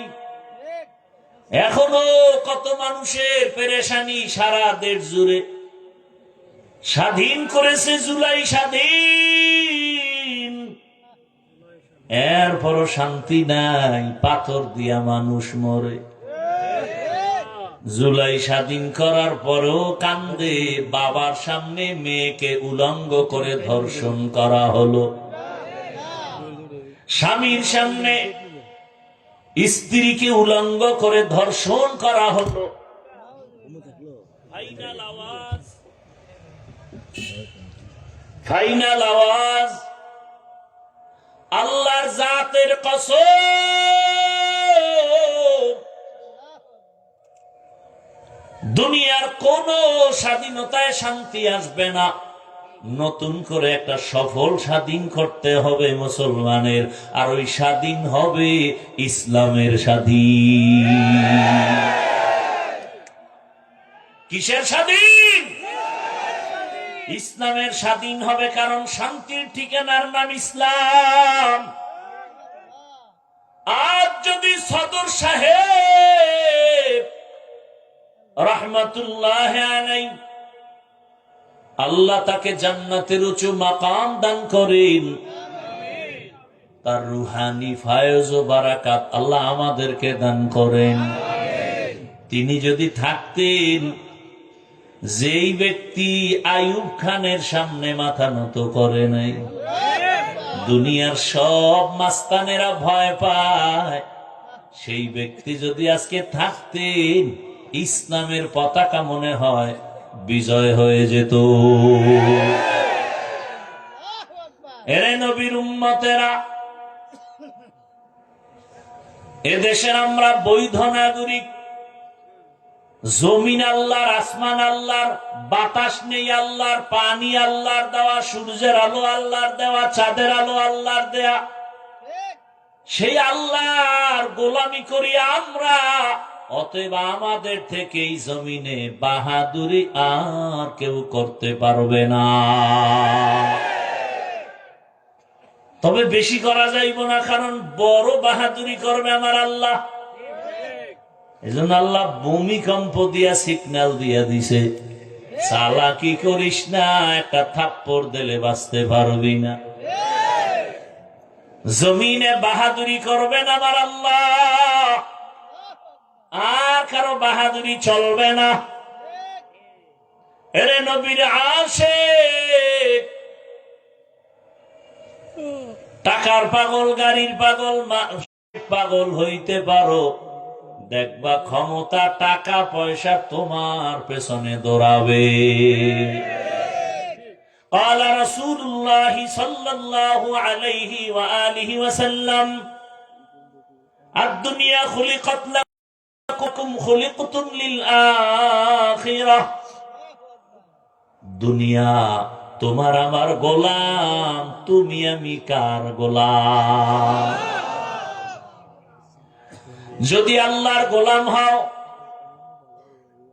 এখনো কত মানুষের পেরেশানি সারা দেশ জুড়ে। স্বাধীন করেছে জুলাই স্বাধীন, এরপরও শান্তি নাই, পাথর দিয়া মানুষ মরে। জুলাই স্বাধীন করার পরও কান্দে, বাবার সামনে মেয়েকে উলঙ্গ করে ধর্ষণ করা হলো, স্বামীর সামনে স্ত্রীকে উলঙ্গ করে ধর্ষণ করা হলো। ফাইনাল আওয়াজ, ফাইনাল আওয়াজ, আল্লাহর জাতের কসম, দুনিয়ার কোন স্বাধীনতায় শান্তি আসবে না। নতুন করে একটা সফল স্বাধীন করতে হবে মুসলমানের, আর ওই স্বাধীন হবে ইসলামের স্বাধীন। কিসের স্বাধীন? ইসলামের স্বাধীন হবে, কারণ শান্তির ঠিকানার নাম ইসলাম। আজ যদি সদর সাহেব রহমতুল্লাহ আলাইহি আল্লাহ তাকে জান্নাতের উঁচু মাকাম দান করেন, তার রুহানি ফায়েজ ও বারাকাত আল্লাহ আমাদেরকে দান করেন। তিনি যদি থাকতেন, যেই ব্যক্তি আইয়ুব খানের সামনে মাথা নত করে নাই, দুনিয়ার সব মাস্তানেরা ভয় পায়, সেই ব্যক্তি যদি আজকে থাকতেন, ইসলামের পতাকা মনে হয় বিজয় হয়ে যেত। এরে নবীর উম্মতেরা, এদেশের আমরা বৈধ নাগরিক। জমিন আল্লাহর, আসমান আল্লাহর, বাতাস নেই আল্লাহর, পানি আল্লাহর দেওয়া, সূর্যের আলো আল্লাহর দেওয়া, চাঁদের আলো আল্লাহর দেয়া। সেই আল্লাহর গোলামি করি আমরা, অতএব আমাদের থেকে এই জমিনে বাহাদুরি আর কেউ করতে পারবে না। তবে বেশি করা যাইব না, কারণ বড় বাহাদুরি করবে আমার আল্লাহ। এজন্য আল্লাহ ভূমিকম্প দিয়া সিগন্যাল দিয়া দিছে, চালাকি করিস না, একটা থাপ্পড় দিলে বাঁচতে পারবি না। জমিনে বাহাদুরি করবেন আমার আল্লাহ, আর কারো বাহাদুরি চলবে না। এরে নবীর আশিক, টাকার পাগল, গাড়ির পাগল, পাগল হইতে পারো, দেখবা ক্ষমতা, টাকা পয়সা তোমার পেছনে দৌড়াবে। قال رسول الله صلى الله عليه وآله وسلم الدنيا خلقت لكم خلقتم للآخرة। দুনিয়া তোমার আমার গোলাম, তুমি আমি কার গোলাম? যদি আল্লাহর গোলাম হও,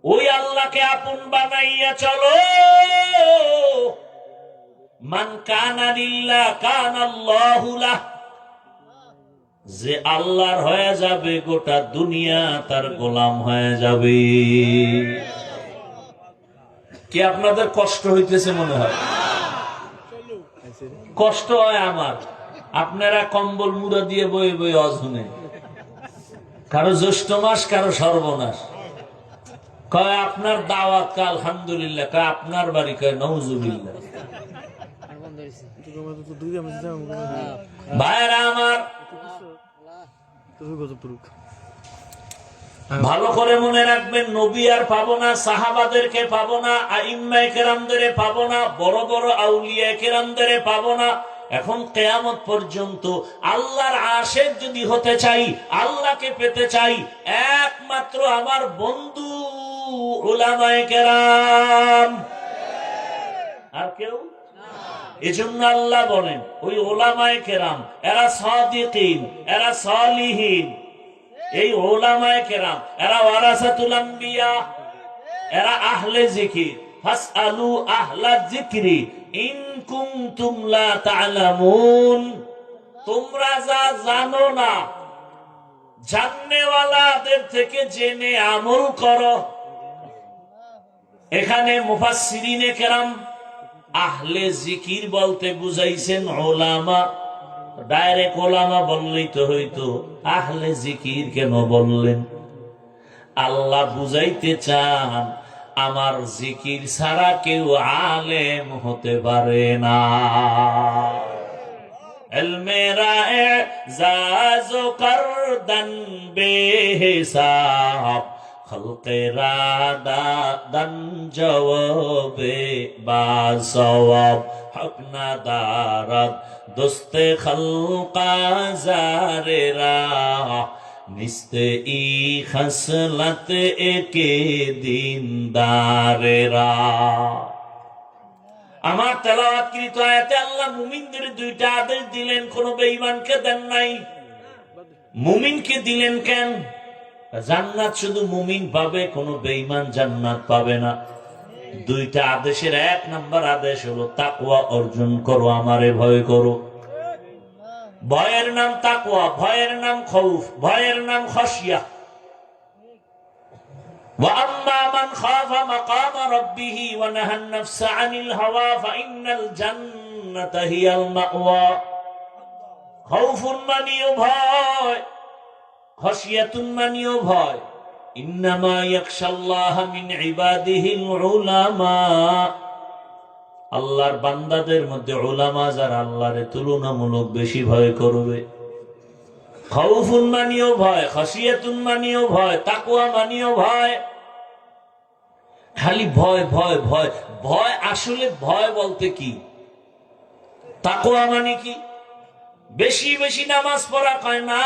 ওই আল্লাহকে আপন বানাইয়া চলো। মান কানা লিল্লাহ কানা আল্লাহু লাহ। যে আল্লাহর হয়ে যাবে, গোটা দুনিয়া তার গোলাম হয়ে যাবে। কি আপনাদের কষ্ট হইতেছে মনে হয়? কষ্ট হয় আমার। আপনারা কম্বল মুড়া দিয়ে বয়ে বয়ে অজুনে, কারো জ্যৈষ্ঠ মাস, কারো সর্বনাশ। কয় আপনার দাওয়াত, কা আলহামদুলিল্লাহ। কয় আপনার বাড়ি, কয় নউজুবিল্লাহ। ভাইরা আমার, ভালো করে মনে রাখবেন, নবী আর পাবো না, সাহাবাদেরকে পাবো না, আইম্মায়ে কেরামদের পাবো না, বড় বড় আউলিয়া কেরামদের পাবো না। এখন কিয়ামত পর্যন্ত আল্লাহর আশিক যদি হতে চাই, আল্লাহকে পেতে চাই, একমাত্র আমার বন্ধু উলামায়ে কেরাম, আর কেউ। এজন্য আল্লাহ বলেন ওই ওলামায়ে কেরাম এরা সাদিকিন, এরা সালিহিন। এই ওলামায়ে কেরাম এরা ওয়ারাসাতুল আম্বিয়া, এরা আহলে জিকির। ফাসআলু আহলা যিকরি ইন কুনতুম লা তা'লামুন। তোমরা যা জানো না জাননেওয়ালাদের থেকে জেনে আমল করো। এখানে মুফাসসিরিনে কেরাম আহলে জিকির বলতে বুঝাইছেন ওলামা। ডাইরেক্ট ওলামা বললেই তো হইতো, আহলে জিকির কেন বললেন? আল্লাহ বুঝাইতে চান আমার জিকির ছাড়া কেউ আলেম হতে পারে না। ইলমেরা এজাজ করদন বেহিসাব, খলকেরা দাদন জওয়াবে বাসওয়াব, হক না দারদ দোস্তে খলকা জারেরা, নিস্তে ই খসলত একে দিনদারেরা। আমার তেলাওয়াতকৃত আয়াতে আল্লাহ মুমিনদের দুইটা আদেশ দিলেন, কোন বেঈমানকে দেন নাই। মুমিনকে দিলেন কেন? জান্নাত শুধু মুমিন পাবে, কোন বেঈমান জান্নাত পাবে না। দুইটা আদেশের এক নাম্বার আদেশ হলো তাকওয়া অর্জন করো, আমারে ভয় করো। ভয়ের নাম তাকওয়া, ভয়ের নাম খৌফ, ভয়ের নাম খশিয়া। وَأَمَّا مَنْ خَافَ مَقَامَ رَبِّهِ وَنَهَى النَّفْسَ عَنِ الْهَوَى فَإِنَّ الْجَنَّةَ هِيَ الْمَأْوَى। খৌফ মানিও ভয়, খশিয়াতুন মানিও ভয়। ইন্নামা ইয়াখশাল্লাহ মিন ইবাদিহিল উলামা। আল্লাহর বান্দাদের মধ্যে উলামা যারা আল্লাহরে তুলনামূলক বেশি ভয় করবে। খৌফুন মানিও ভয়, খশিয়াতুন মানিও ভয়, তাকওয়া মানিও ভয়। খালি ভয় ভয় ভয় ভয়। আসলে ভয় বলতে কি? তাকওয়া মানে কি? বেশি বেশি নামাজ পড়া কয় না,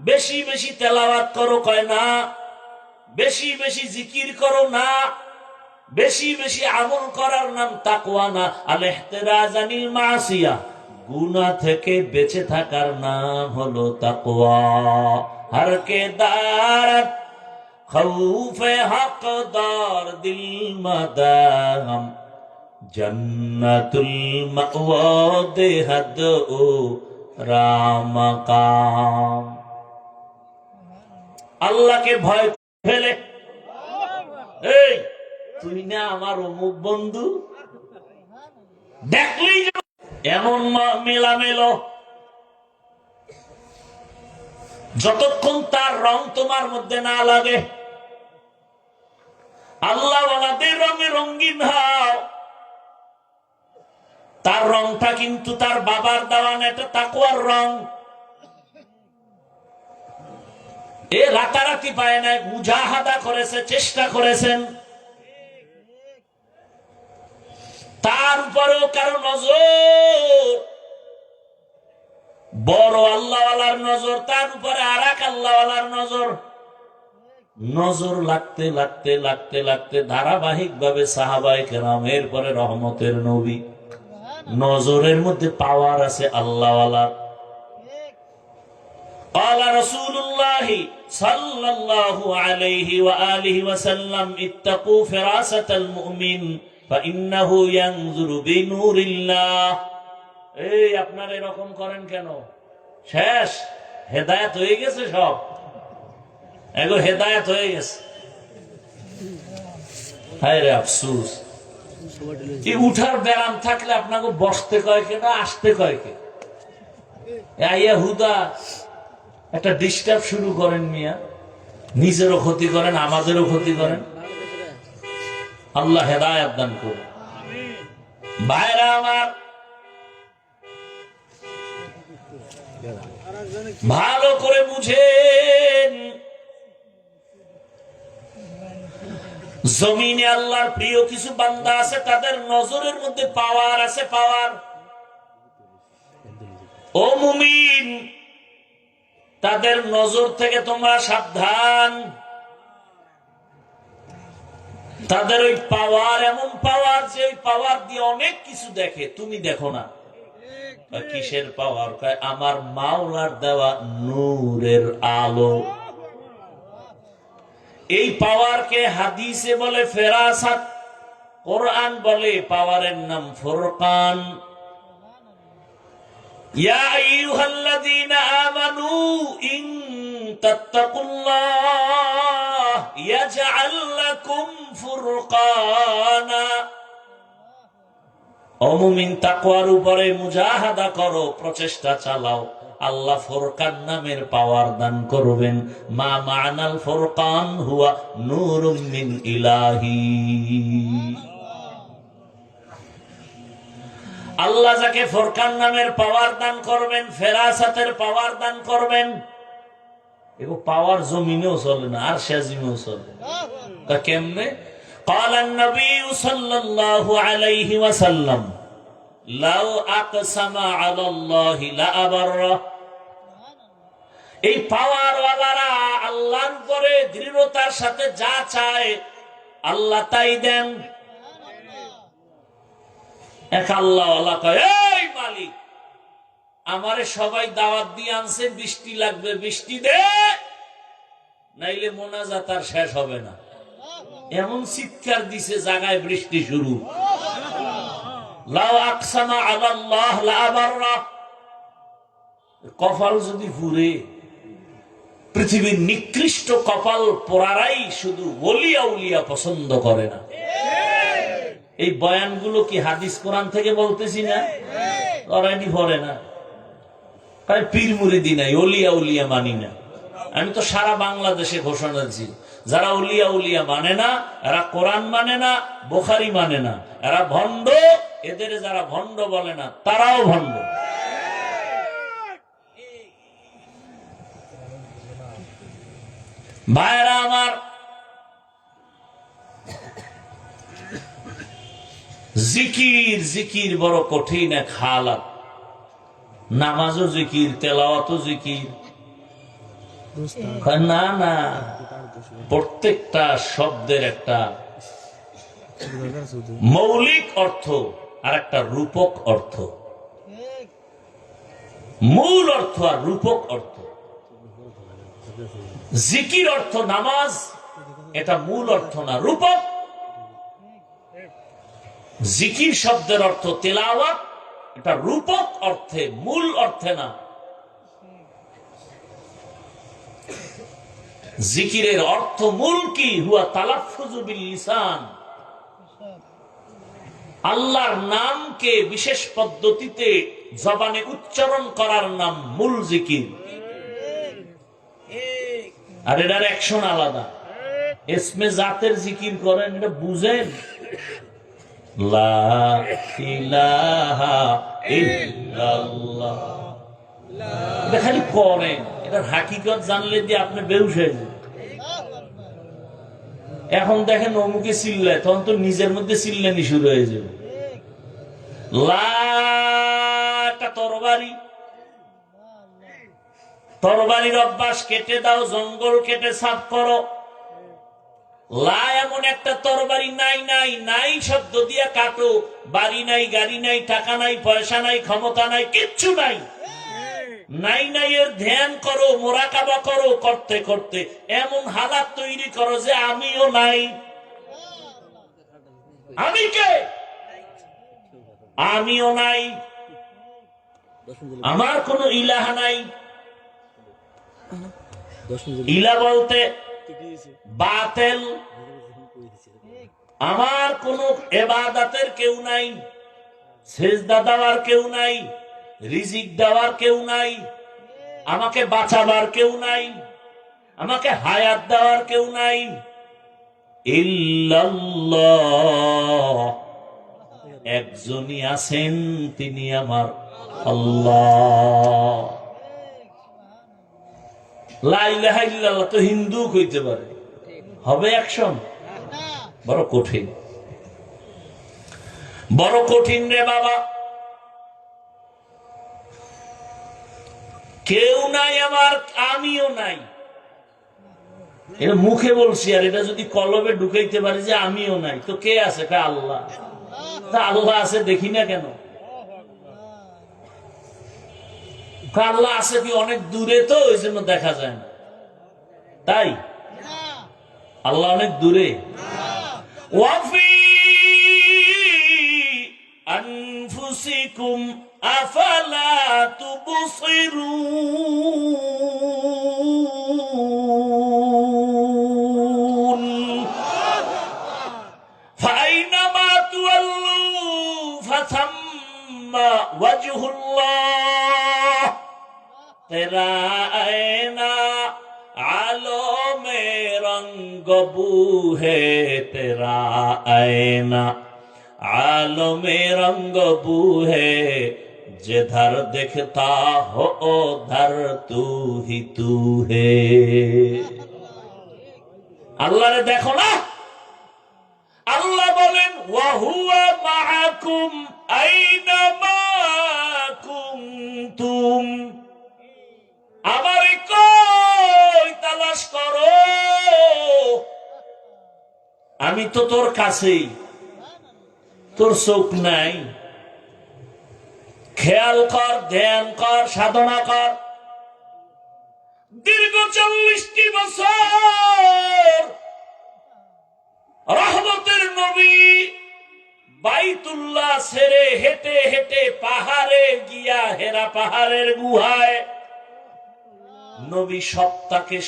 বেশি বেশি তেলাওয়াত করো কয় না, বেশি বেশি জিকির করো না, বেশি বেশি আমল করার নাম তাকওয়া না। আল ইহতিরাজ আনিল মাসিয়া, গুনাহ থেকে বেঁচে থাকার নাম হলো তাকওয়া। হর কে দারত খৌফে হকদার দিল মাদাম, জান্নাতুল মাওয়া দেহাদ ও রামাকাম। আল্লাহকে ভয় ফেলে, এই তুই না আমার অমুক বন্ধু, দেখলেই এমন মেলামেলো। যতক্ষণ তার রং তোমার মধ্যে না লাগে, আল্লাহ ওয়ালাদের রঙে রঙিন হও। তার রংটা কিন্তু তার বাবার দেওয়া না, এটা তাকওয়ার রং। এ রাতারাতি পায় নাই, মুজাহাদা করেছে, চেষ্টা করেছেন। তার উপরেও কারো নজর, বড় আল্লাহওয়ালার নজর, তার উপরে আর এক আল্লাহওয়ালার নজর। নজর লাগতে লাগতে লাগতে লাগতে ধারাবাহিক ভাবে সাহাবায়ে কেরাম, এরপরে রহমতের নবী। নজরের মধ্যে পাওয়ার আছে আল্লাহওয়ালার। قال رسول الله صلى الله عليه وآله وسلم اتقوا فراسة المؤمن فإنه ينظر بنور الله। এই আপনারা এরকম করেন কেন? শেষ হেদায়েত হয়ে গেছে, সব এগো হেদায়েত হয়ে গেছে। হায় রে আফসোস, এই উঠার ব্যারাম থাকলে আপনাকে বসতে কয় কে না আসতে কয় কে? আইয়া হুদা একটা ডিস্টার্ব শুরু করেন মিয়া, নিজেরও ক্ষতি করেন, আমাদেরও ক্ষতি করেন। আল্লাহ হেদায়েত দান করুন। ভাইরা আমার, ভালো করে বুঝেন, জমিনে আল্লাহর প্রিয় কিছু বান্দা আছে, তাদের নজরের মধ্যে পাওয়ার আছে, পাওয়ার। ও মুমিন, তাদের নজর থেকে তোমরা সাবধান। তাদের ওই পাওয়ার এমন পাওয়ার যে ওই পাওয়ার দিয়ে অনেক কিছু দেখে, তুমি দেখো না। কিসের পাওয়ার? আমার মাওলার দেওয়া নূরের আলো। এই পাওয়ারকে হাদিসে বলে ফেরাসাত, কোরআন বলে পাওয়ারের নাম ফুরকান। ইয়া আইয়ুহাল্লাযীনা আমানু ইন তাত্তাকুল্লাহ ইয়াজআল লাকুম ফুরকানা। ও মুমিন, তাকওয়ার উপরে মুজাহাদা করো, প্রচেষ্টা চালাও, আল্লাহ ফুরকান নামের পাওয়ার দান করবেন। মা মা'নাল ফুরকান হুয়া নূরুম মিন ইলাহি। আল্লাহ যাকে ফুরকান নামের পাওয়ার দান করবেন, ফেরাসাতের পাওয়ার দান করবেন, এগো পাওয়ার জমিনেও চলে না, আর আজিমেও চলে। তা কেমনে? قال النبي صلى الله عليه وسلم لو اقسم على الله لأبره। এই পাওয়ার ওয়ালারা আল্লাহর উপরে দৃঢ়তার সাথে যা চায় আল্লাহ তাই দেন। এক আল্লাহ ওয়ালা কয়, এই মালিক, আমারে সবাই দাওয়াত দিয়ে আনছে, বৃষ্টি লাগবে, বৃষ্টি দে, নাইলে মোনাজাত আর শেষ হবে না। এমন চিৎকার দিছে, জায়গায় বৃষ্টি শুরু। লাউ আকসামা আলাল্লাহ লাআবাররা। কপাল যদি পুরে, পৃথিবীর নিকৃষ্ট কপাল পোড়ারাই শুধু ওলি আউলিয়া পছন্দ করে না। এই বয়ানগুলো কি হাদিস কোরআন থেকে বলতেছি না? ওরাই পড়ে না, পীর মুরিদি নাই, ওলিয়া উলিয়া মানি না। আমি তো সারা বাংলাদেশে ঘোষণা দিচ্ছি, যারা উলিয়া উলিয়া মানে না, এরা কোরআন মানে না, বুখারী মানে না, এরা ভণ্ড। এদের যারা ভণ্ড বলে না, তারাও ভণ্ড। ভাইরা আমার, জিকির জিকির বড় কঠিন এক হালাত। নামাজও জিকির, তেলাওয়াতও জিকির। না না, প্রত্যেকটা শব্দের একটা মৌলিক অর্থ আর একটা রূপক অর্থ। মূল অর্থ আর রূপক অর্থ। জিকির অর্থ নামাজ, এটা মূল অর্থ না, রূপক। জিকির শব্দের অর্থ তেলাওয়াত, এটা রূপক অর্থে, মূল অর্থে না। জিকিরের অর্থ মূল কি? হুয়া তালাফফুযু বিল লিসান। আল্লাহর নামকে বিশেষ পদ্ধতিতে জবানে উচ্চারণ করার নাম মূল জিকির। আর এটার অ্যাকশন আলাদা। ইসমে জাতের জিকির করেন, এটা বুঝেন? লা ইলাহা ইল্লাল্লাহ, এটা খালি করেন, এটার হাকিকত জানলে দিয়ে আপনি বেহুশ হয়ে যাবেন। এখন দেখেন অমুকে চিল্লায়, তখন তো নিজের মধ্যে চিল্লানি শুরু হয়ে যাবে। লা একটা তরবারি, তরবারির অভ্যাস কেটে দাও, জঙ্গল কেটে সাফ করো। লা এমন একটা তরবারি নাই, নাই নাই শব্দ দিয়া কাটো। বাড়ি নাই, গাড়ি নাই, টাকা নাই, পয়সা নাই, ক্ষমতা নাই, কিচ্ছু নাই। নাই নাই এর ধ্যান করো, মোরাকাবা করো, করতে করতে এমন হালাত তৈরি করো যে আমিও নাই। আমি কে? আমিও নাই, আমার কোন ইলাহ নাই। ইলা বলতে বাতেল, আমার কোন ইবাদতের কেউ নাই, সেজদা দেওয়ার কেউ নাই, রিজিক দেওয়ার কেউ নাই, আমাকে বাঁচাবার কেউ নাই, আমাকে হায়াত দেওয়ার কেউ নাই। ইল্লাল্লাহ, একজনই আছেন, তিনি আমার আল্লাহ। লা ইলাহা ইল্লাল্লাহ তো হিন্দু কইতে পারে, হবে অ্যাকশন? বড় কঠিন, বড় কঠিন রে বাবা। কেউ নাই আমার, আমিও নাই। এটা মুখে বলছি, আর এটা যদি কলবে ঢুকাইতে পারি যে আমিও নাই, তো কে আছে? আল্লাহ। তা আল্লাহ আছে দেখি না কেন? আল্লাহ আছে কি অনেক দূরে, তো ওই জন্য দেখা যায় না। তাই আল্লাহ অনেক দূরে। ওয়াফি আনফুসিকুম আফালা তুবসিরুন ফাইনামা তুওয়াল্লু ফাথাম্মা ওয়াজহুল্লাহ তেরা আয়না आलो में रंग बू है तेरा आईना आलो में रंग बू है जिधर दिखता हो उधर तू ही तू है। अल्लाह ने देखो ना, अल्लाह बोलेन वहुवा माअकुम आइनामा कुंतुम, আমারে কই তালাশ করো, আমি তো তোর কাছেই। তোর চোখ নাই? খেয়াল কর, ধ্যান কর, সাধনা কর। দীর্ঘ 40টি বছর রহমতের নবী বাইতুল্লাহ ছেড়ে হেঁটে হেঁটে পাহাড়ে গিয়া, হেরা পাহাড়ের গুহায় নবী সপ্তাহে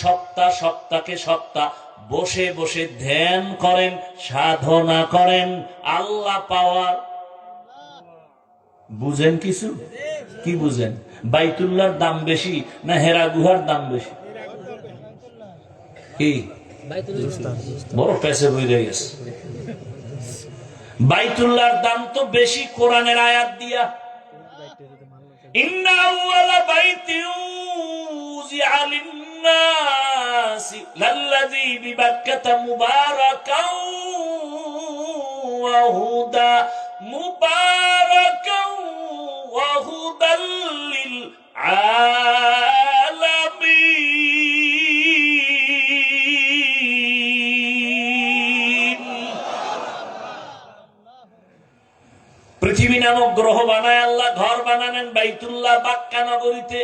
সপ্তাহ বসে বসে ধ্যান করেন, সাধনা করেন আল্লাহ পাওয়ার। বুঝেন কিছু? কি বুঝেন? বাইতুল্লাহর দাম বেশি না হেরা গুহার দাম বেশি? কি বড় পেছে বইরে গেছে। বাইতুল্লাহর দাম তো বেশি কোরআনের আয়াত দিয়া, ইন্না আউয়ালা বাইতিন উযিআ লিন-নাসি লাল্লাযী বিবাক্কাতা মুবারাকান ওয়া হুদা মুবারাকান ওয়া হুদাল লিল আলামিন। পৃথিবী নামক গ্রহ বানায় আল্লাহ ঘর বানানেন বাইতুল্লাহ বাক্কা নগরীতে,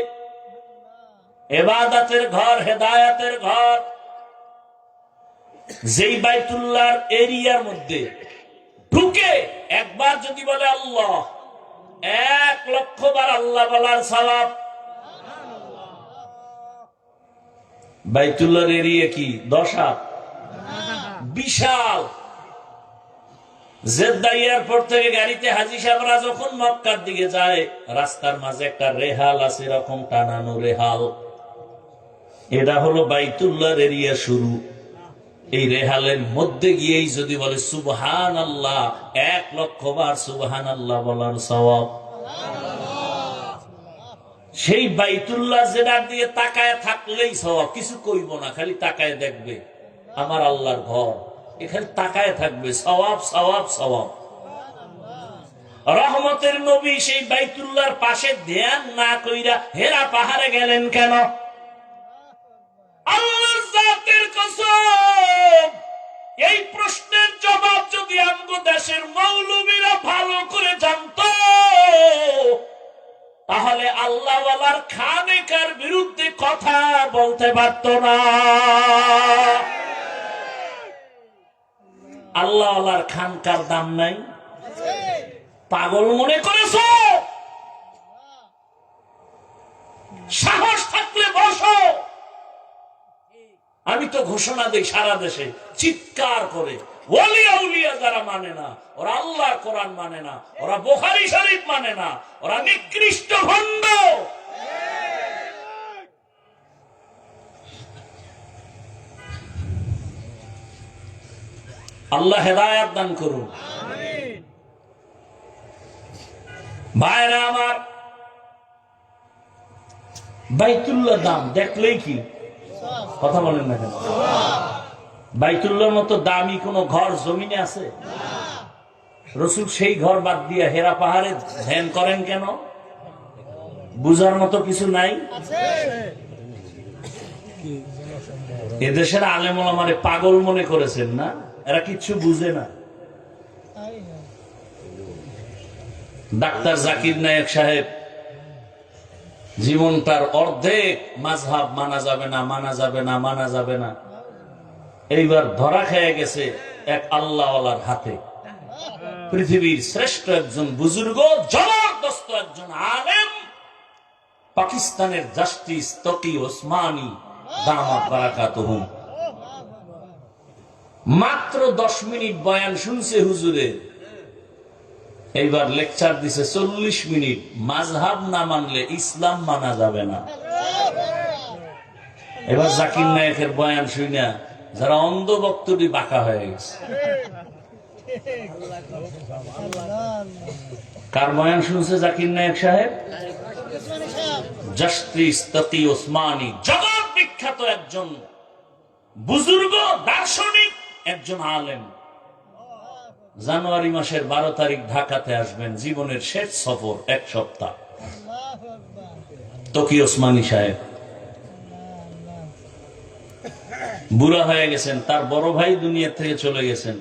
ইবাদতের ঘর, হেদায়েতের ঘর। যেই বাইতুল্লাহর এরিয়ার মধ্যে ঢুকে একবার যদি বলে আল্লাহ, 1,00,000 বার আল্লাহ বলার সওয়াব। বাইতুল্লাহর এরিয়া কি 10 হাত? বিশাল। জেদ্দা এয়ারপোর্ট থেকে গাড়িতে হাজী সাহেবরা যখন মক্কার দিকে যায়, রাস্তার মাঝে একটা রেহাল আছে, এরকম টানানো রেহাল। এটা হলো বাইতুল্লাহর এরিয়া শুরু। এই রেহালের মধ্যে গিয়েই যদি বলে সুবহানাল্লাহ, 1,00,000 বার সুবহানাল্লাহ বলার সওয়াব। সেই বাইতুল্লাহ যেটার দিয়ে তাকায় থাকলেই সওয়াব, কিছু কইব না, খালি তাকায় দেখবে আমার আল্লাহর ঘর, এখানে তাকায় থাকবে, সওয়াব সওয়াব সওয়াব। রহমতের নবী সেই বাইতুল্লাহর পাশে ধ্যান না কইরা হেরা পাহাড়ে গেলেন কেন? আল্লাহর জাতের কসম, এই প্রশ্নের জবাব যদি আমগো দেশের মৌলবীরা ভালো করে জানতো, তাহলে আল্লাহওয়ালার খানেকার বিরুদ্ধে কথা বলতে পারতো না। আল্লাহওয়ালার খানকার দাম নাই? পাগল মনে করেছো? সাহস থাকলে বসো। আমি তো ঘোষণা দেই সারা দেশে চিৎকার করে, ওলি আউলিয়া যারা মানে না, ওরা আল্লাহর কোরআন মানে না, ওরা বুখারী শরীফ মানে না, ওরা নিকৃষ্ট ভণ্ড। আল্লাহ হেদায়েত দান করুন। ভাইরা আমার, বাইতুল্লাহ দাম দেখলেই কি কথা বলেন না কেন? বাইতুল্লাহর মতো দামি কোন ঘর জমিনে আছে? রাসূল সেই ঘর বাদ দিয়ে হেরা পাহাড়ে ধ্যান করেন কেন? বুঝার মতো কিছু নাই? এদেশের আলেম ওলামারে পাগল মনে করেছেন না, এরা কিচ্ছু বুঝে না। ডাক্তার জাকির নায়েক সাহেব জীবনটার অর্ধেক মাযহাব মানা যাবে না, মানা যাবে না, মানা যাবে না, এইবার ধরা খেয়ে গেছে এক আল্লাহওয়ালার হাতে। পৃথিবীর শ্রেষ্ঠ একজন বুজুর্গ, জবরদস্ত একজন আলেম, পাকিস্তানের জাস্টিস তকি ওসমানী দামাত বারাকাতুহুম, মাত্র 10 মিনিট বয়ান শুনছে হুজুরের, এইবার লেকচার দিছে 40 মিনিট। মাযহাব না মানলে ইসলাম মানা যাবে না। এবার জাকির নায়েকের বয়ান শুনা যারা অন্ধ ভক্তটি বাঁকা হয়ে গেছে। কার বয়ান শুনছে জাকির নায়েক সাহেব? জাস্টিস তকি ওসমানী, জগৎ বিখ্যাত একজন বুজুর্গ, দার্শনিক, একজন আলেম। জানুয়ারি মাসের 12 তারিখ ঢাকাতে আসবেন, জীবনের শেষ সফর, 1 সপ্তাহ। তকি ওসমানী সাহেব বুড়া হয়ে গেছেন, তার বড় ভাই দুনিয়া থেকে চলে গেছেন।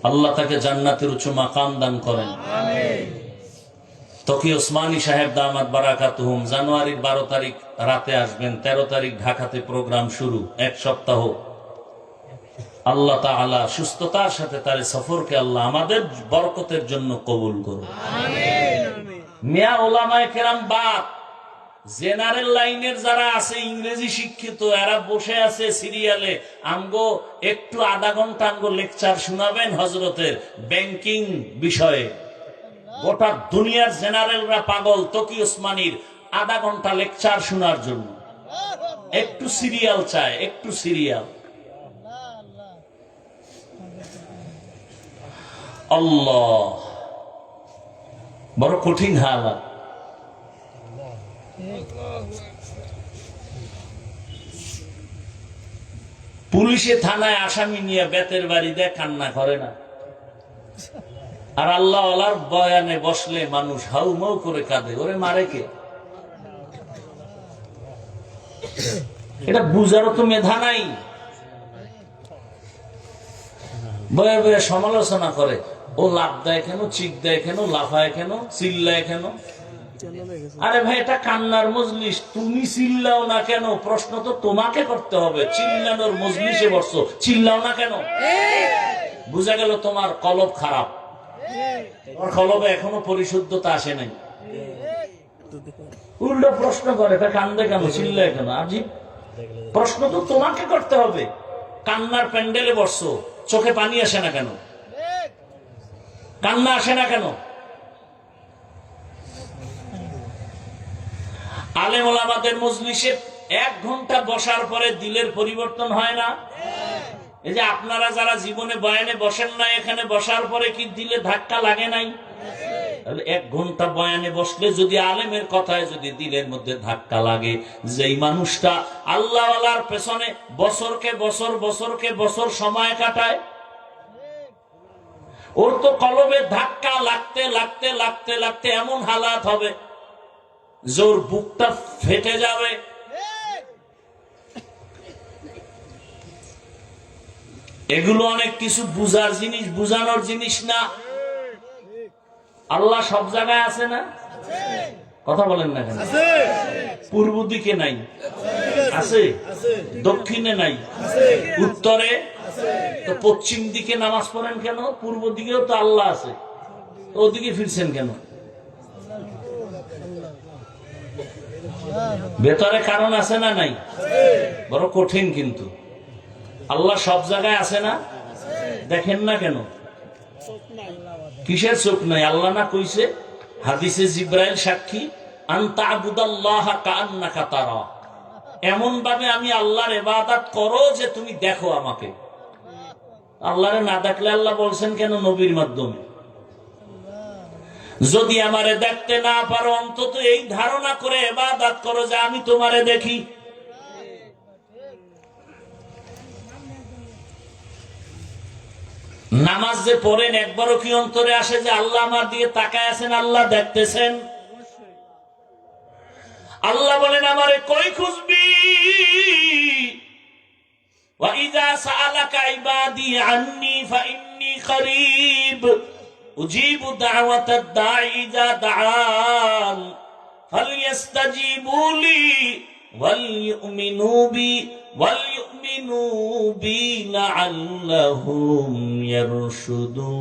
আল্লাহ তাকে জান্নাতের উচ্চ মাকাম দান করেন। তকি ওসমানী সাহেব দামাত বারাকাতুহুম জানুয়ারির 12 তারিখ রাতে আসবেন, 13 তারিখ ঢাকাতে প্রোগ্রাম শুরু, 1 সপ্তাহ। আল্লাহ তাআলা সুস্থতার সাথে তার সফরকে আল্লাহ আমাদের বরকতের জন্য কবুল করুন। মিয়া ওলামায়ে কেরাম বাদ, জেনারেল লাইনের যারা আছে ইংরেজি শিক্ষিত, এরা বসে আছে সিরিয়ালে, আমগো একটু আধা ঘন্টা আমগো লেকচার শোনাবেন হযরতের ব্যাংকিং বিষয়ে। গোটা দুনিয়ার জেনারেলরা পাগল তকি ওসমানীর আধা ঘন্টা লেকচার শোনার জন্য। একটু সিরিয়াল চায়, একটু সিরিয়াল। আল্লাহ, বড় কঠিন হালাত। পুলিশে থানায় আসামি নিয়ে বেতের বাড়ি দেয়, কান্না করে না। আর আল্লাহ আল্লাহর বয়ানে বসলে মানুষ হাউমাউ করে কাঁদে, ওরে মারে কে? এটা বুঝারও তো মেধা নাই। বয়ে বয়ে সমালোচনা করে, ও লাভ দেয় কেন, চিক দেয় কেন, লাফায় কেন, চিল্লায় কেন? আরে ভাই, এটা কান্নার মজলিস, তুমি চিল্লাও না কেন? প্রশ্ন তো তোমাকে করতে হবে। চিল্লানোর মজলিসে বসছো, চিল্লাও না কেন? বুঝা গেল তোমার কলব খারাপ, তোমার কলবে এখনো পরিশুদ্ধতা আসে নাই। উল্টো প্রশ্ন করে, তা কান্দে কেন, চিল্লায় কেন? আজিব প্রশ্ন তো তোমাকে করতে হবে। কান্নার প্যান্ডেলে বসছো, চোখে পানি আসে না কেন? কান্না আসে না কেন? আলেম ওলামাদের মজলিসে 1 ঘন্টা বসার পরে দিলের পরিবর্তন হয় না? এই যে আপনারা যারা জীবনে বয়ানে বসেন না, এখানে বসার পরে কি দিলে ধাক্কা লাগে নাই? 1 ঘন্টা বয়ানে বসলে যদি আলেমের কথায় যদি দিলের মধ্যে ধাক্কা লাগে, যেই মানুষটা আল্লাহ ওয়ালার পেছনে বছরকে বছর, বছরকে বছর সময় কাটায়, ওর তো কলবে ধাক্কা লাগতে লাগতে লাগতে লাগতে এমন হালাত হবে জোর বুকটা ফেটে যাবে। এগুলো অনেক কিছু বুঝার জিনিস, বুঝানোর জিনিস না। আল্লাহ সব জায়গায় আছে না? কথা বলেন না কেন? পূর্ব দিকে নাই, আছে। দক্ষিণে নাই, উত্তরে। তো পশ্চিম দিকে নামাজ পড়েন কেন? পূর্ব দিকেও তো আল্লাহ আছে, ওদিকে ফিরছেন কেন? ভেতরে কারণ আছে না নাই? বড় কঠিন। কিন্তু আল্লাহ সব জায়গায় আছে না? দেখেন না কেন? কিসের চোখ নাই? আল্লাহ না কইছে হাদিসে জিব্রাইল সাক্ষী, আনতা আবুদাল্লাহ কাআন্নাকা তারা, এমন ভাবে আমি আল্লাহর ইবাদত করো যে তুমি দেখো আমাকে। আল্লাহরে না দেখলে আল্লাহ বলছেন কেন নবীর মাধ্যমে? যদি আমারে দেখতে না পারো, অন্তত এই ধারণা করে ইবাদত করো যে আমি তোমারে দেখি। নামাজ যে পড়েন, একবারও কি অন্তরে আসে যে আল্লাহ আমার দিকে তাকায় আছেন, আল্লাহ দেখতেছেন? আল্লাহ বলেন আমারে কই খুঁজবি? وَإِذَا سَأَلَكَ عِبَادِي عَنِّي فَإِنِّي قَرِيبٌ أُجِيبُ دَعْوَةَ الدَّاعِ إِذَا دَعَانِ فَلْيَسْتَجِيبُوا لِي وَلْيُؤْمِنُوا بِي لَعَلَّهُمْ يَرْشُدُونَ।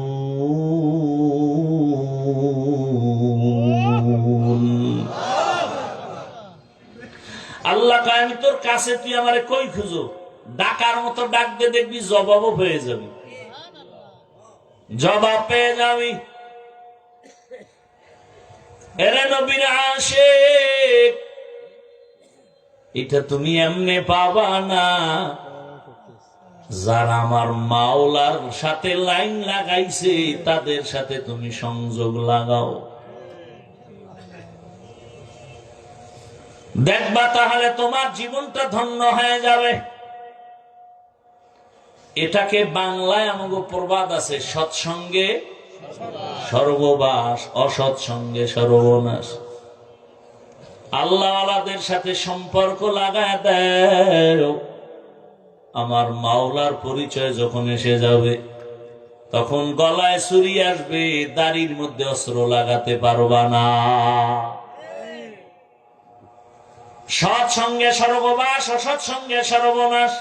আল্লাহ কয় আমি তোর কাছে, তুই আমারে কই খুঁজো? ডাকার মতো ডাক দে, দেখবি জবাবও পেয়ে যাবি, জবাব পেয়ে যাবি। এরে নবীর আশিক, এটা তুমি এমনে পাবা না। যারা আমার মাওলার সাথে লাইন লাগাইছে তাদের সাথে তুমি সংযোগ লাগাও, দেখবা তাহলে তোমার জীবনটা ধন্য হয়ে যাবে। এটাকে বাংলায় আমাকে প্রবাদ আছে, সৎসঙ্গে সর্ববাস, অসৎসঙ্গে সর্বনাশ। আল্লাহওয়ালাদের সাথে সম্পর্ক লাগায় দেয়, আমার মাওলার পরিচয় যখন এসে যাবে তখন গলায় ছুরি আসবে, দাড়ির মধ্যে অস্ত্র লাগাতে পারবা না। সৎসঙ্গে সর্ববাস, অসৎসঙ্গে সর্বনাশ।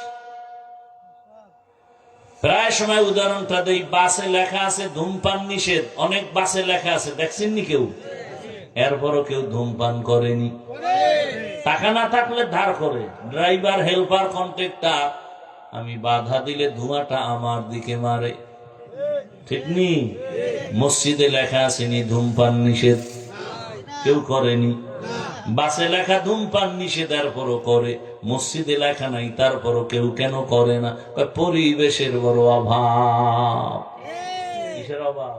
প্রায় সময় উদাহরণটা দেই, বাসে লেখা আছে ধূমপান নিষেধ, অনেক বাসে লেখা আছে, দেখছেননি কেউ? এরপরও কেউ ধূমপান করেনি। টাকা না থাকলে ধার করে, ড্রাইভার, হেল্পার, কন্ট্রাক্টর, আমি বাধা দিলে ধোঁয়াটা আমার দিকে মারে, ঠিক নি? মসজিদে লেখা আসেনি ধূমপান নিষেধ, কেউ করেনি। বাসে লেখা ধূমপান নিষেধ, এরপরও করে। মসজিদে লেখা নাই, তারপরও কেউ কেন করে না? পরিবেশের বড় অভাব। কিসের অভাব?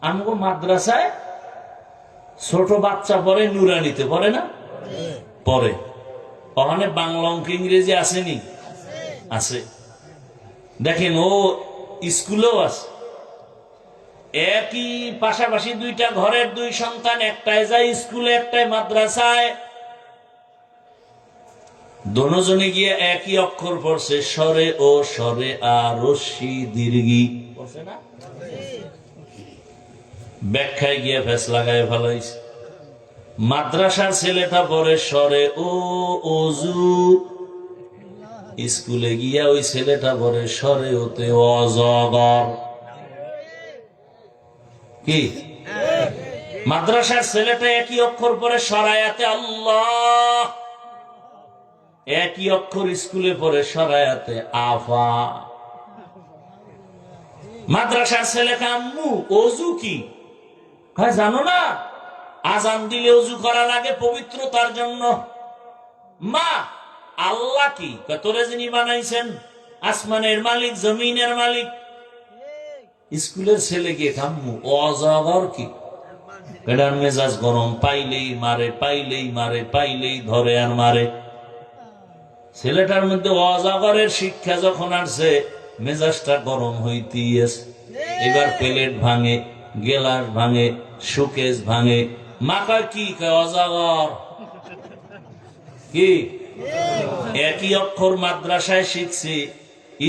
আমগো মাদ্রাসায় ছোট বাচ্চা পড়ে, নুরানিতে পড়ে না? পড়ে। ওখানে বাংলা, অঙ্ক, ইংরেজি আসেনি? আছে। দেখেন, ও স্কুলেও আছে। একই পাশাপাশি দুইটা ঘরের দুই সন্তান, একটাই যায় স্কুলে, একটাই মাদ্রাসায়। দোনোজনে গিয়ে একই অক্ষর পড়ছে, স্বরে ও স্বরে আর রস্যি দীর্ঘি পড়ছে না? ব্যাখ্যায় গিয়ে ফেস লাগায় ফেলাইছে। মাদ্রাসার ছেলেটা পড়ে স্বরে ও অজু, স্কুলে গিয়া ওই ছেলেটা পড়ে স্বরে ওতে অজগর। কি? মাদ্রাসার ছেলেটা একই অক্ষর পড়ে সরায়াতে আল্লাহ, একই অক্ষর স্কুলে পড়ে সরায়াতে আফা। মাদ্রাসার ছেলেকে আম্মু অজু কি? জানো না? আজান দিলে অজু করা লাগে পবিত্রতার জন্য। মা, আল্লাহ কি? তোরে যিনি বানাইছেন, আসমানের মালিক, জমিনের মালিক। স্কুলের ছেলে গিয়ে আম্মু অজগর কি? এটার মেজাজ গরম, পাইলেই মারে, পাইলেই মারে, পাইলেই ধরে আর মারে। ছেলেটার মধ্যে অজগরের শিক্ষা যখন আসছে, মেজাজটা গরম হইতেই আছে। এবার প্লেট ভাঙে, গেলাস ভাঙে, শোকেস ভাঙে। মা কয় কি? কয় অজগর। কি? একই অক্ষর মাদ্রাসায় শিখছি,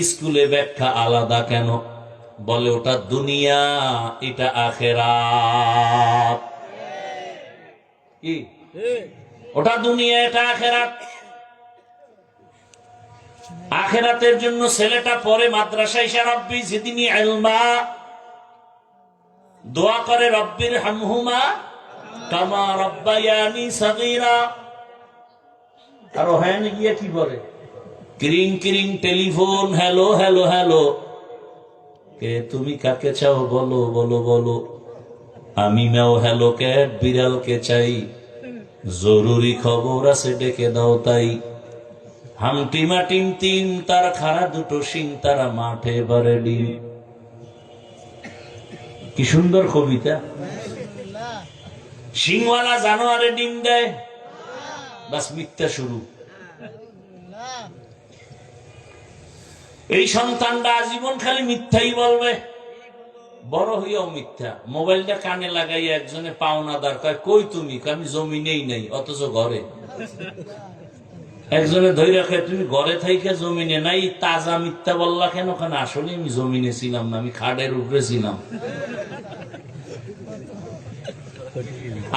স্কুলে ব্যাখ্যা আলাদা কেন? বলে ওটা দুনিয়া, এটা আখেরাত। কি? ওটা দুনিয়া, এটা আখেরাত। আখেরাতের জন্য ছেলেটা পরে মাদ্রাসায় এসে রব্বি জিদনি ইলমা দোয়া করে, রব্বির হামহুমা কামা রব্বায়ানি সগীরা। আর ওখানে গিয়ে কি বলে? ক্রিং ক্রিং টেলিফোন, হ্যালো হ্যালো হ্যালো। কে তুমি? কাকে চাও? বলো বলো বলো। আমি ম্যাও হ্যালো ক্যাট, বিড়ালকে চাই, জরুরি খবর আছে, ডেকে দাও তাই। হামটিমা টিম টিম, তার খাড়া দুটো সিং, তারা মাঠে বারে ডিম। কি সুন্দর কবিতা! সিংওয়ালা জানোয়ারে ডিম দেয়, বাস মিথ্যা শুরু। এই সন্তানটা আজীবন খালি মিথ্যাই বলবে, বড় হইয়াও মিথ্যা। মোবাইলটা কানে লাগাই একজনে পাওনাদার কয়, কই তুমি? আমি জমিনেই নেই, অথচ ঘরে। একজনে ধরে রাখে তুমি ঘরে থাইকে জমিনে নাই, তাজা মিথ্যা বললা কেন? ওখানে আসলে আমি জমিনে ছিলাম না, আমি খাটের উপরে ছিলাম।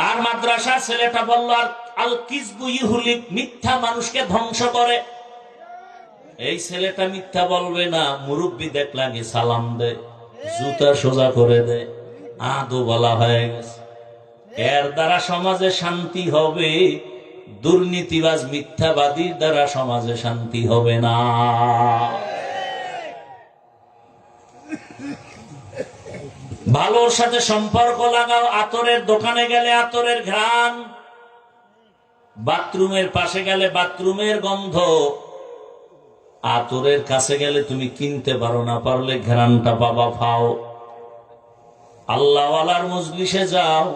আর মাদ্রাসা ছেলেটা বলল আর আল কিসবু ইহুলিক, মিথ্যা মানুষকে ধ্বংস করে। এই ছেলেটা মিথ্যা বলবে না, মুরব্বী দেখলাগে সালাম দেয়, জুতা সোজা করে দেয়, আদো বলা হয়ে গেছে। এর দ্বারা সমাজে শান্তি হবে, দুর্নীতিবাজ মিথ্যাবাদীর দ্বারা সমাজে শান্তি হবে না। ভালোর সাথে সম্পর্ক লাগাও। আতরের দোকানে গেলে আতরের ঘ্রাণ, বাথরুমের পাশে গেলে বাথরুমের গন্ধ, আতরের কাছে গেলে তুমি কিনতে পারো, না পারলে ঘ্রাণটা পাবা পাও। আল্লাহওয়ালার মজলিসে যাও,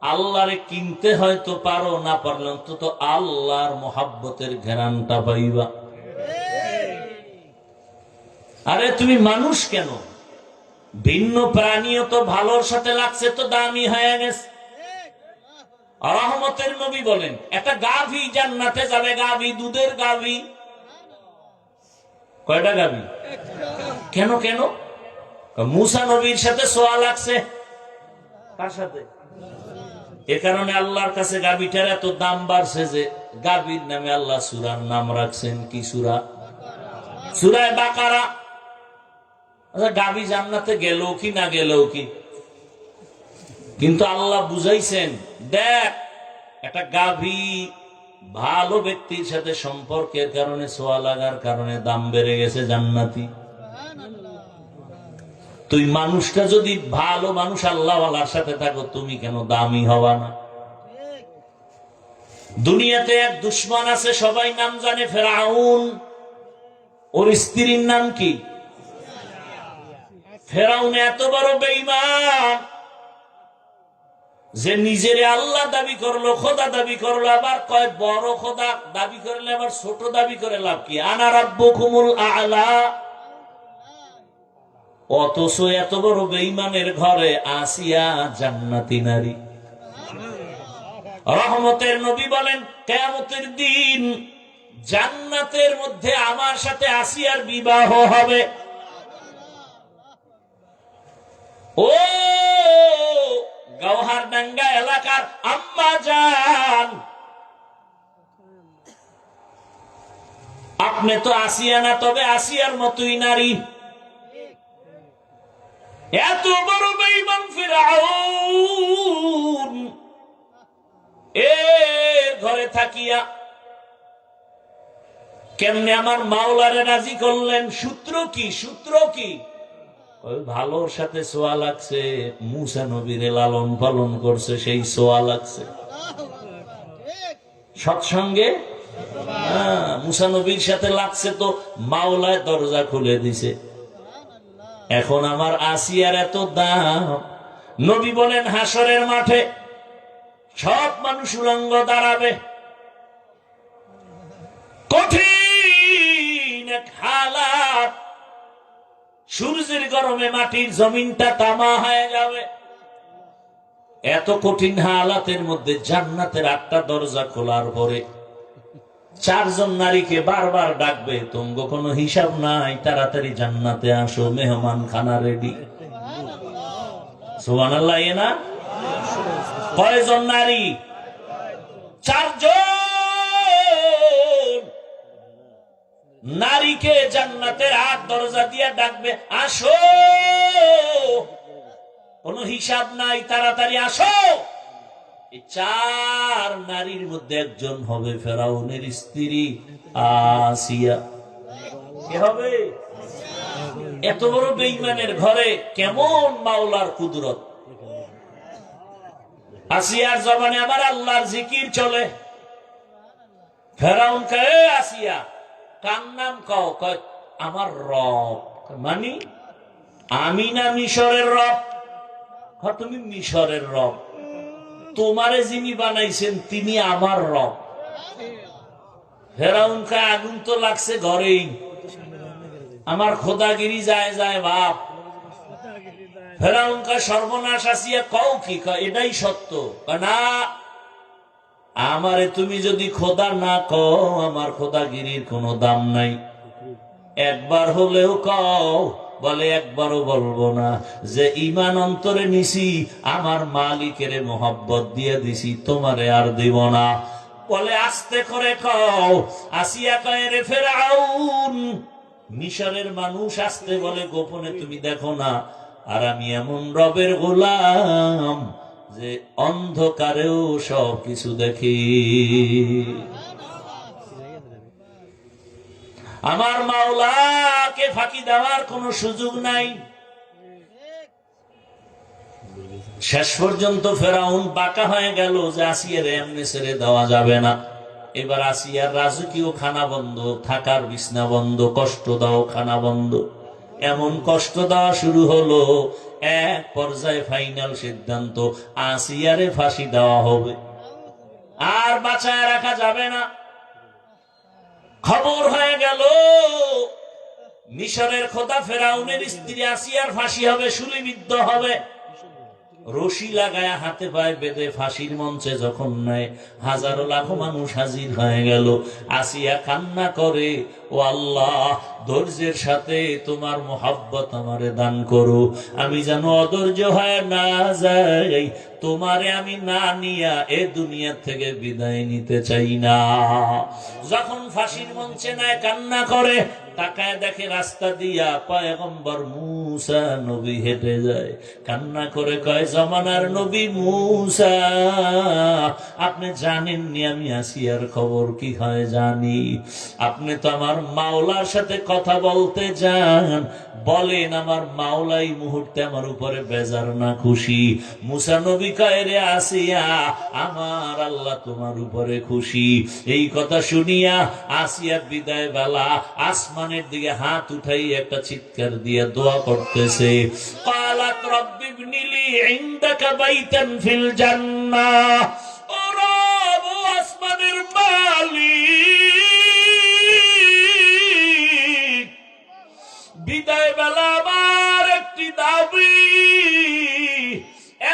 আল্লাহরে কিনতে হয়তো পারো, না পারলে অন্তত আল্লাহর মোহাব্বতের ঘ্রাণটা পাইবা। আরে তুমি মানুষ কেন, ভিন্ন প্রাণীও তো ভালোর সাথে লাগছে তো দামি হয়ে গেছে। রহমতের নবী বলেন একটা গাভী জান্নাতে যাবে, গাভী, দুধের গাভী। কয়টা গাভী? কেন কেন? মুসা নবীর সাথে সোয়া লাগছে। কার সাথে? এ কারণে আল্লাহর কাছে গাভীটার এত দাম বাড়ছে যে গাভীর নামে আল্লাহ সূরার নাম রাখছেন। কি সূরা? সূরা বাকারা। আচ্ছা, গাভী জান্নাতে গেল কি না গেল কি? কিন্তু আল্লাহ বুঝাইছেন, দেখ একটা গাভী ভালো ব্যক্তির সাথে সম্পর্কের কারণে, সোয়া লাগার কারণে দাম বেড়ে গেছে জান্নাতি। তুই মানুষটা যদি ভালো মানুষ আল্লাহওয়ালার সাথে থাকো, তুমি কেন দামি হবা না? দুনিয়াতে এক দুশ্মন আছে, সবাই নাম জানে, ফেরাউন। ওর স্ত্রীর নাম কি? ফেরাউন এত বড় বেঈমান যে নিজের আল্লাহ দাবি করলো, খোদা দাবি করলো, আবার কয় বড় খোদা দাবি করলে আবার ছোট দাবি করে লাভ কি? আনা রাব্বুকুমুল আ'লা। অথচ এত বড় বেঈমানের ঘরে আসিয়া জান্নাতি নারী। রহমতের নবী বলেন কিয়ামতের দিন জান্নাতের মধ্যে আমার সাথে আসিয়ার বিবাহ হবে। ও গওহারডাঙ্গা এলাকার আম্মা জান, আপনি তো আসিয়া না, তবে আসিয়ার মতোই নারী। এত বড় বেঈমান ফিরআউন এর ঘরে থাকিয়া কেমনে আমার মাওলারে রাজি করলেন? সূত্র কি? সূত্র কি? ওই ভালোর সাথে সোয়া লাগছে, মুসা নবীরে লালন পালন করছে, সেই সোয়া লাগছে। সৎসঙ্গে মুসা নবীর সাথে লাগছে তো মাওলায় দরজা খুলে দিছে। এখন আমার আসিয়ার এত দাম। নবী বলেন হাসরের মাঠে সব মানুষ উলঙ্গ দাঁড়াবে, কঠিন এক হালাত, সূর্যের গরমে মাটির জমিনটা তামা হয়ে যাবে। এত কঠিন হালাতের মধ্যে জান্নাতের 8টা দরজা খোলার পরে 4 জন নারীকে বারবার ডাকবে, তোমার কোনো হিসাব নাই, তাড়াতাড়ি জান্নাতে আসো, মেহমান খানা রেডি। সুবহানাল্লাহ। না কয়জন নারী? 4 জন নারীকে জান্নাতের 8 দরজা দিয়ে ডাকবে, আসো, কোনো হিসাব নাই, তাড়াতাড়ি আসো। এই 4 নারীর মধ্যে একজন হবে ফেরাউনের স্ত্রী আসিয়া। কে হবে? এত বড় বেঈমানের ঘরে কেমন মাওলার কুদরত! আসিয়ার জবানে আমার আল্লাহর জিকির চলে। ফেরাউন কয়, আসিয়া কার নাম কও? কয় আমার রব। মানি আমি না মিশরের রব? তুমি মিশরের রব, তোমারে যিনি বানাইছেন তিনি আমার রব। ফেরাউন কয় আগুন তো লাগছে ঘরেই, আমার খোদাগিরি যায় যায় বাপ। ফেরাউন কয় সর্বনাশ, আসিয়া কও কি? কয় এটাই সত্য। না, আমারে তুমি যদি খোদা না কও, আমার খোদাগিরির কোনো দাম নাই। একবার হলেও কও। বলে একবারও বলবো না। যে ঈমান অন্তরে নিছি, আমার মালিকের মোহাব্বত দিয়ে দিছি, তোমারে আর দিব না। বলে আস্তে করে কও। আসিয়া কয়, রে ফেরাউন, মিশরের মানুষ আস্তে বলে, গোপনে তুমি দেখো না। আর আমি এমন রবের গোলাম যে অন্ধকারেও সব কিছু দেখি। আমার মাওলাকে ফাঁকি দেওয়ার কোন সুযোগ নাই। শেষ পর্যন্ত ফেরাউন বাঁকা হয়ে গেল যে আসিয়ার এমনি ছেড়ে দেওয়া যাবে না। এবার আসিয়ার রাজকীয় খানা বন্ধ, থাকার বিছনা বন্ধ, কষ্ট দাও খানা বন্ধ। এমন কষ্ট দেওয়া শুরু হলো, এক পর্যায়ে ফাইনাল সিদ্ধান্ত, আসিয়ারে ফাঁসি দেওয়া হবে, আর বাঁচায় রাখা যাবে না। খবর হয়ে গেল মিশরের খোদা ফেরাউনের স্ত্রী আসিয়ার ফাঁসি হবে, শুলিবিদ্ধ হবে। রশি লাগায় হাতে পায়ে বেঁধে ফাঁসির মঞ্চে যখন নেয়, হাজারো লাখো মানুষ হাজির হয়ে গেল। আসিয়া কান্না করে, ও আল্লাহ, ধৈর্যের সাথে তোমার মোহাব্বত আমারে দান করো, আমি যেন অধৈর্য হয়ে না যাই। তোমারে আমি না নিয়া এ দুনিয়া থেকে বিদায় নিতে চাই না। যখন ফাঁসির মঞ্চে নেয়, কান্না করে, তাকায় দেখে রাস্তা দিয়া পয়গম্বর মূসা নবী হেঁটে যায়। কান্না করে কয়, জমানার নবী মূসা, আপনি জানেননি আমি আসিয়ার খবর কি হয়? জানি। আপনি তো আমার মাওলার সাথে কথা বলতে যান, বলেন আমার মাওলাই মুহূর্তে আমার উপরে বেজার না খুশি? মূসা নবী কয়, রে আসিয়া, আমার আল্লাহ তোমার উপরে খুশি। এই কথা শুনিয়া আসিয়া বিদায় বেলা আসমানের দিকে হাত উঠাই একটা চিৎকার দিয়ে দোয়া করতেছে, ক্বালাত রব্বি ইবনিলি ইনদাকা বাইতান ফিল জান্নাহ। ও রব, ও আসমানের মালিক, বিদায় বেলা আমার একটি দাবি,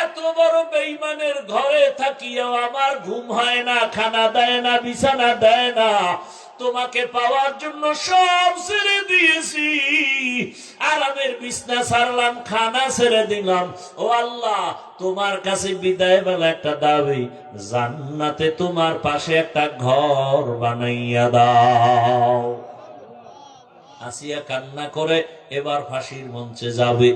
এত বড় বেঈমানের ঘরে থাকিয়াও আমার ঘুম হয় না, খানা দেয় না, বিছানা দেয় না। তোমাকে পাওয়ার জন্য সব ছেড়ে দিয়েছি, আরামের বিছনা ছাড়লাম, খানা ছেড়ে দিলাম। ও আল্লাহ, তোমার কাছে বিদায় বেলা একটা দাবি, জান্নাতে তোমার পাশে একটা ঘর বানাইয়া দাও। আসিয়া কান্না করে এবার ফাঁসির মঞ্চে যাবে।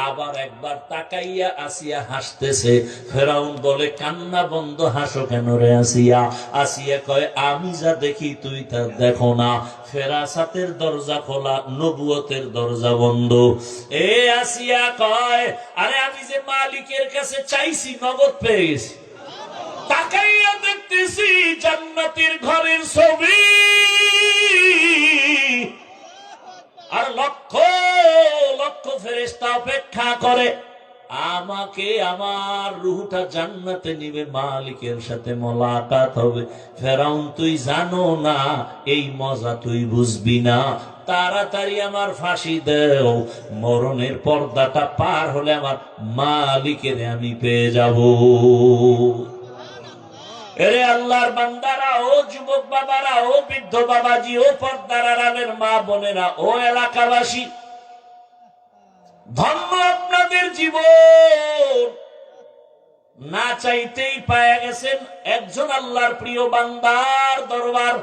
আবার একবার তাকাইয়া আসিয়া হাসতেছে। ফেরাউন বলে, কান্না বন্ধ, হাসো কেন রে আসিয়া? আসিয়া কয়, আমি যা দেখি তুই তা দেখো না। ফেরাসাতের দরজা খোলা, নবুয়তের দরজা বন্ধ। এ আসিয়া কয়, আরে আমি যে মালিকের কাছে চাইছি, নগদ পেয়ে গেছি। তাকাইয়া দেখতেছি জান্নাতের ঘরের ছবি, আর লক্ষ লক্ষ ফেরেশতা অপেক্ষা করে আমাকে, আমার রূহটা জান্নাতে নিবে, মালিকের সাথে মোলাকাত হবে। ফেরাউন, তুই জানো না, এই মজা তুই বুঝবি না, তাড়াতাড়ি আমার ফাঁসি দেও, মরণের পর্দাটা পার হলে আমার মালিকের আমি পেয়ে যাব। এরে আল্লাহর বান্দারা, ও যুবক বাবারা, ও বৃদ্ধ বাবাজি, ও পর্দার আড়ালের মা বোনেরা, ও এলাকাবাসী, ধন্য আপনাদের জীবন। না চাইতেই পায়া গেছেন একজন আল্লাহর প্রিয় বান্দার দরবার।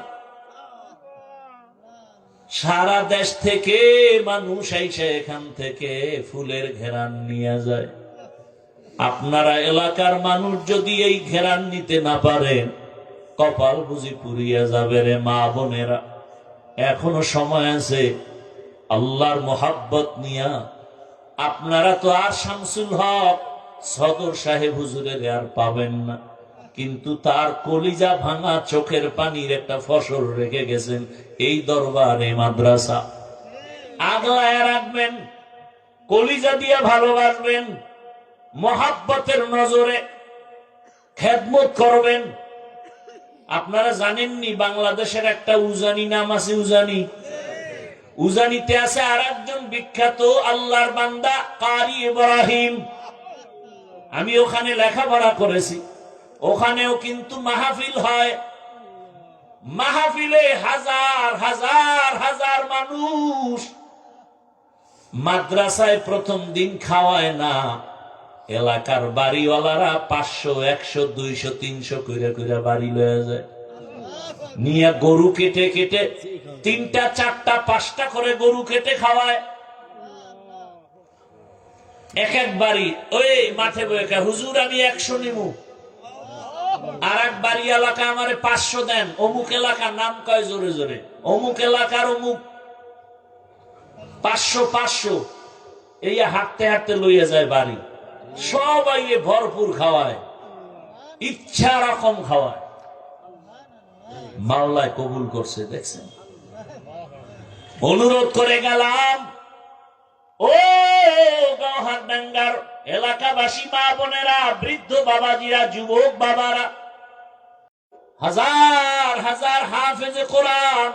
সারা দেশ থেকে মানুষ আইসা এখান থেকে ফুলের ঘেরান নিয়ে যায়। আপনারা এলাকার মানুষ যদি এই ঘেরান নিতে না পারেন, কপাল বুঝি পুড়িয়া যাবে রে মা বোনেরা। এখনো সময় আছে, আল্লাহর মোহাব্বত নিয়া। আপনারা তো আর শামসুল হক সদর সাহেব হুজুরের আর পাবেন না, কিন্তু তার কলিজা ভাঙা চোখের পানির একটা ফসল রেখে গেছেন এই দরবারে মাদ্রাসা। আগলায় রাখবেন, কলিজা দিয়ে ভালোবাসবেন, মোহাব্বতের নজরে খেদমত করবেন। আপনারা জানেননি বাংলাদেশের একটা উজানি নাম আছে, উজানি। উজানিতে আছে আর একজন বিখ্যাত আল্লাহর বান্দা কারি ইব্রাহিম। আমি ওখানে লেখাপড়া করেছি। ওখানেও কিন্তু মাহফিল হয়, মাহফিলে হাজার হাজার হাজার মানুষ। মাদ্রাসায় প্রথম দিন খাওয়ায় না, এলাকার বাড়িওয়ালারা 500 100 200 300 কইরা কইরা বাড়ি লয়ে যায়, নিয়ে গরু কেটে কেটে 3টা 4টা 5টা করে গরু কেটে খাওয়ায়। এক এক বাড়ি ওই মাঠে বয়ে, হুজুর আমি 100 নিমু, আর এক বাড়ি এলাকা আমারে 500 দেন, অমুক এলাকার নাম কয় জোরে জোরে, অমুক এলাকার অমুক 500 500, এই হাঁটতে হাঁটতে লইয়া যায় বাড়ি। সবাই ভরপুর খাওয়ায়, ইচ্ছা রকম খাওয়ায়। মাওলায় কবুল করছে, দেখছেন। অনুরোধ করে গেলাম, ও গৌহারডাঙ্গার এলাকাবাসী মা বোনেরা, বৃদ্ধ বাবাজিরা, যুবক বাবারা, হাজার হাজার হাফেজে কোরআন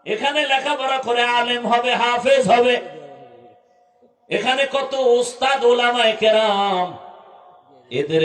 এখানে লেখাপড়া করে আলেম হবে, হাফেজ হবে। এখানে কত ওস্তাদ ওলামায়ে কেরাম, এদের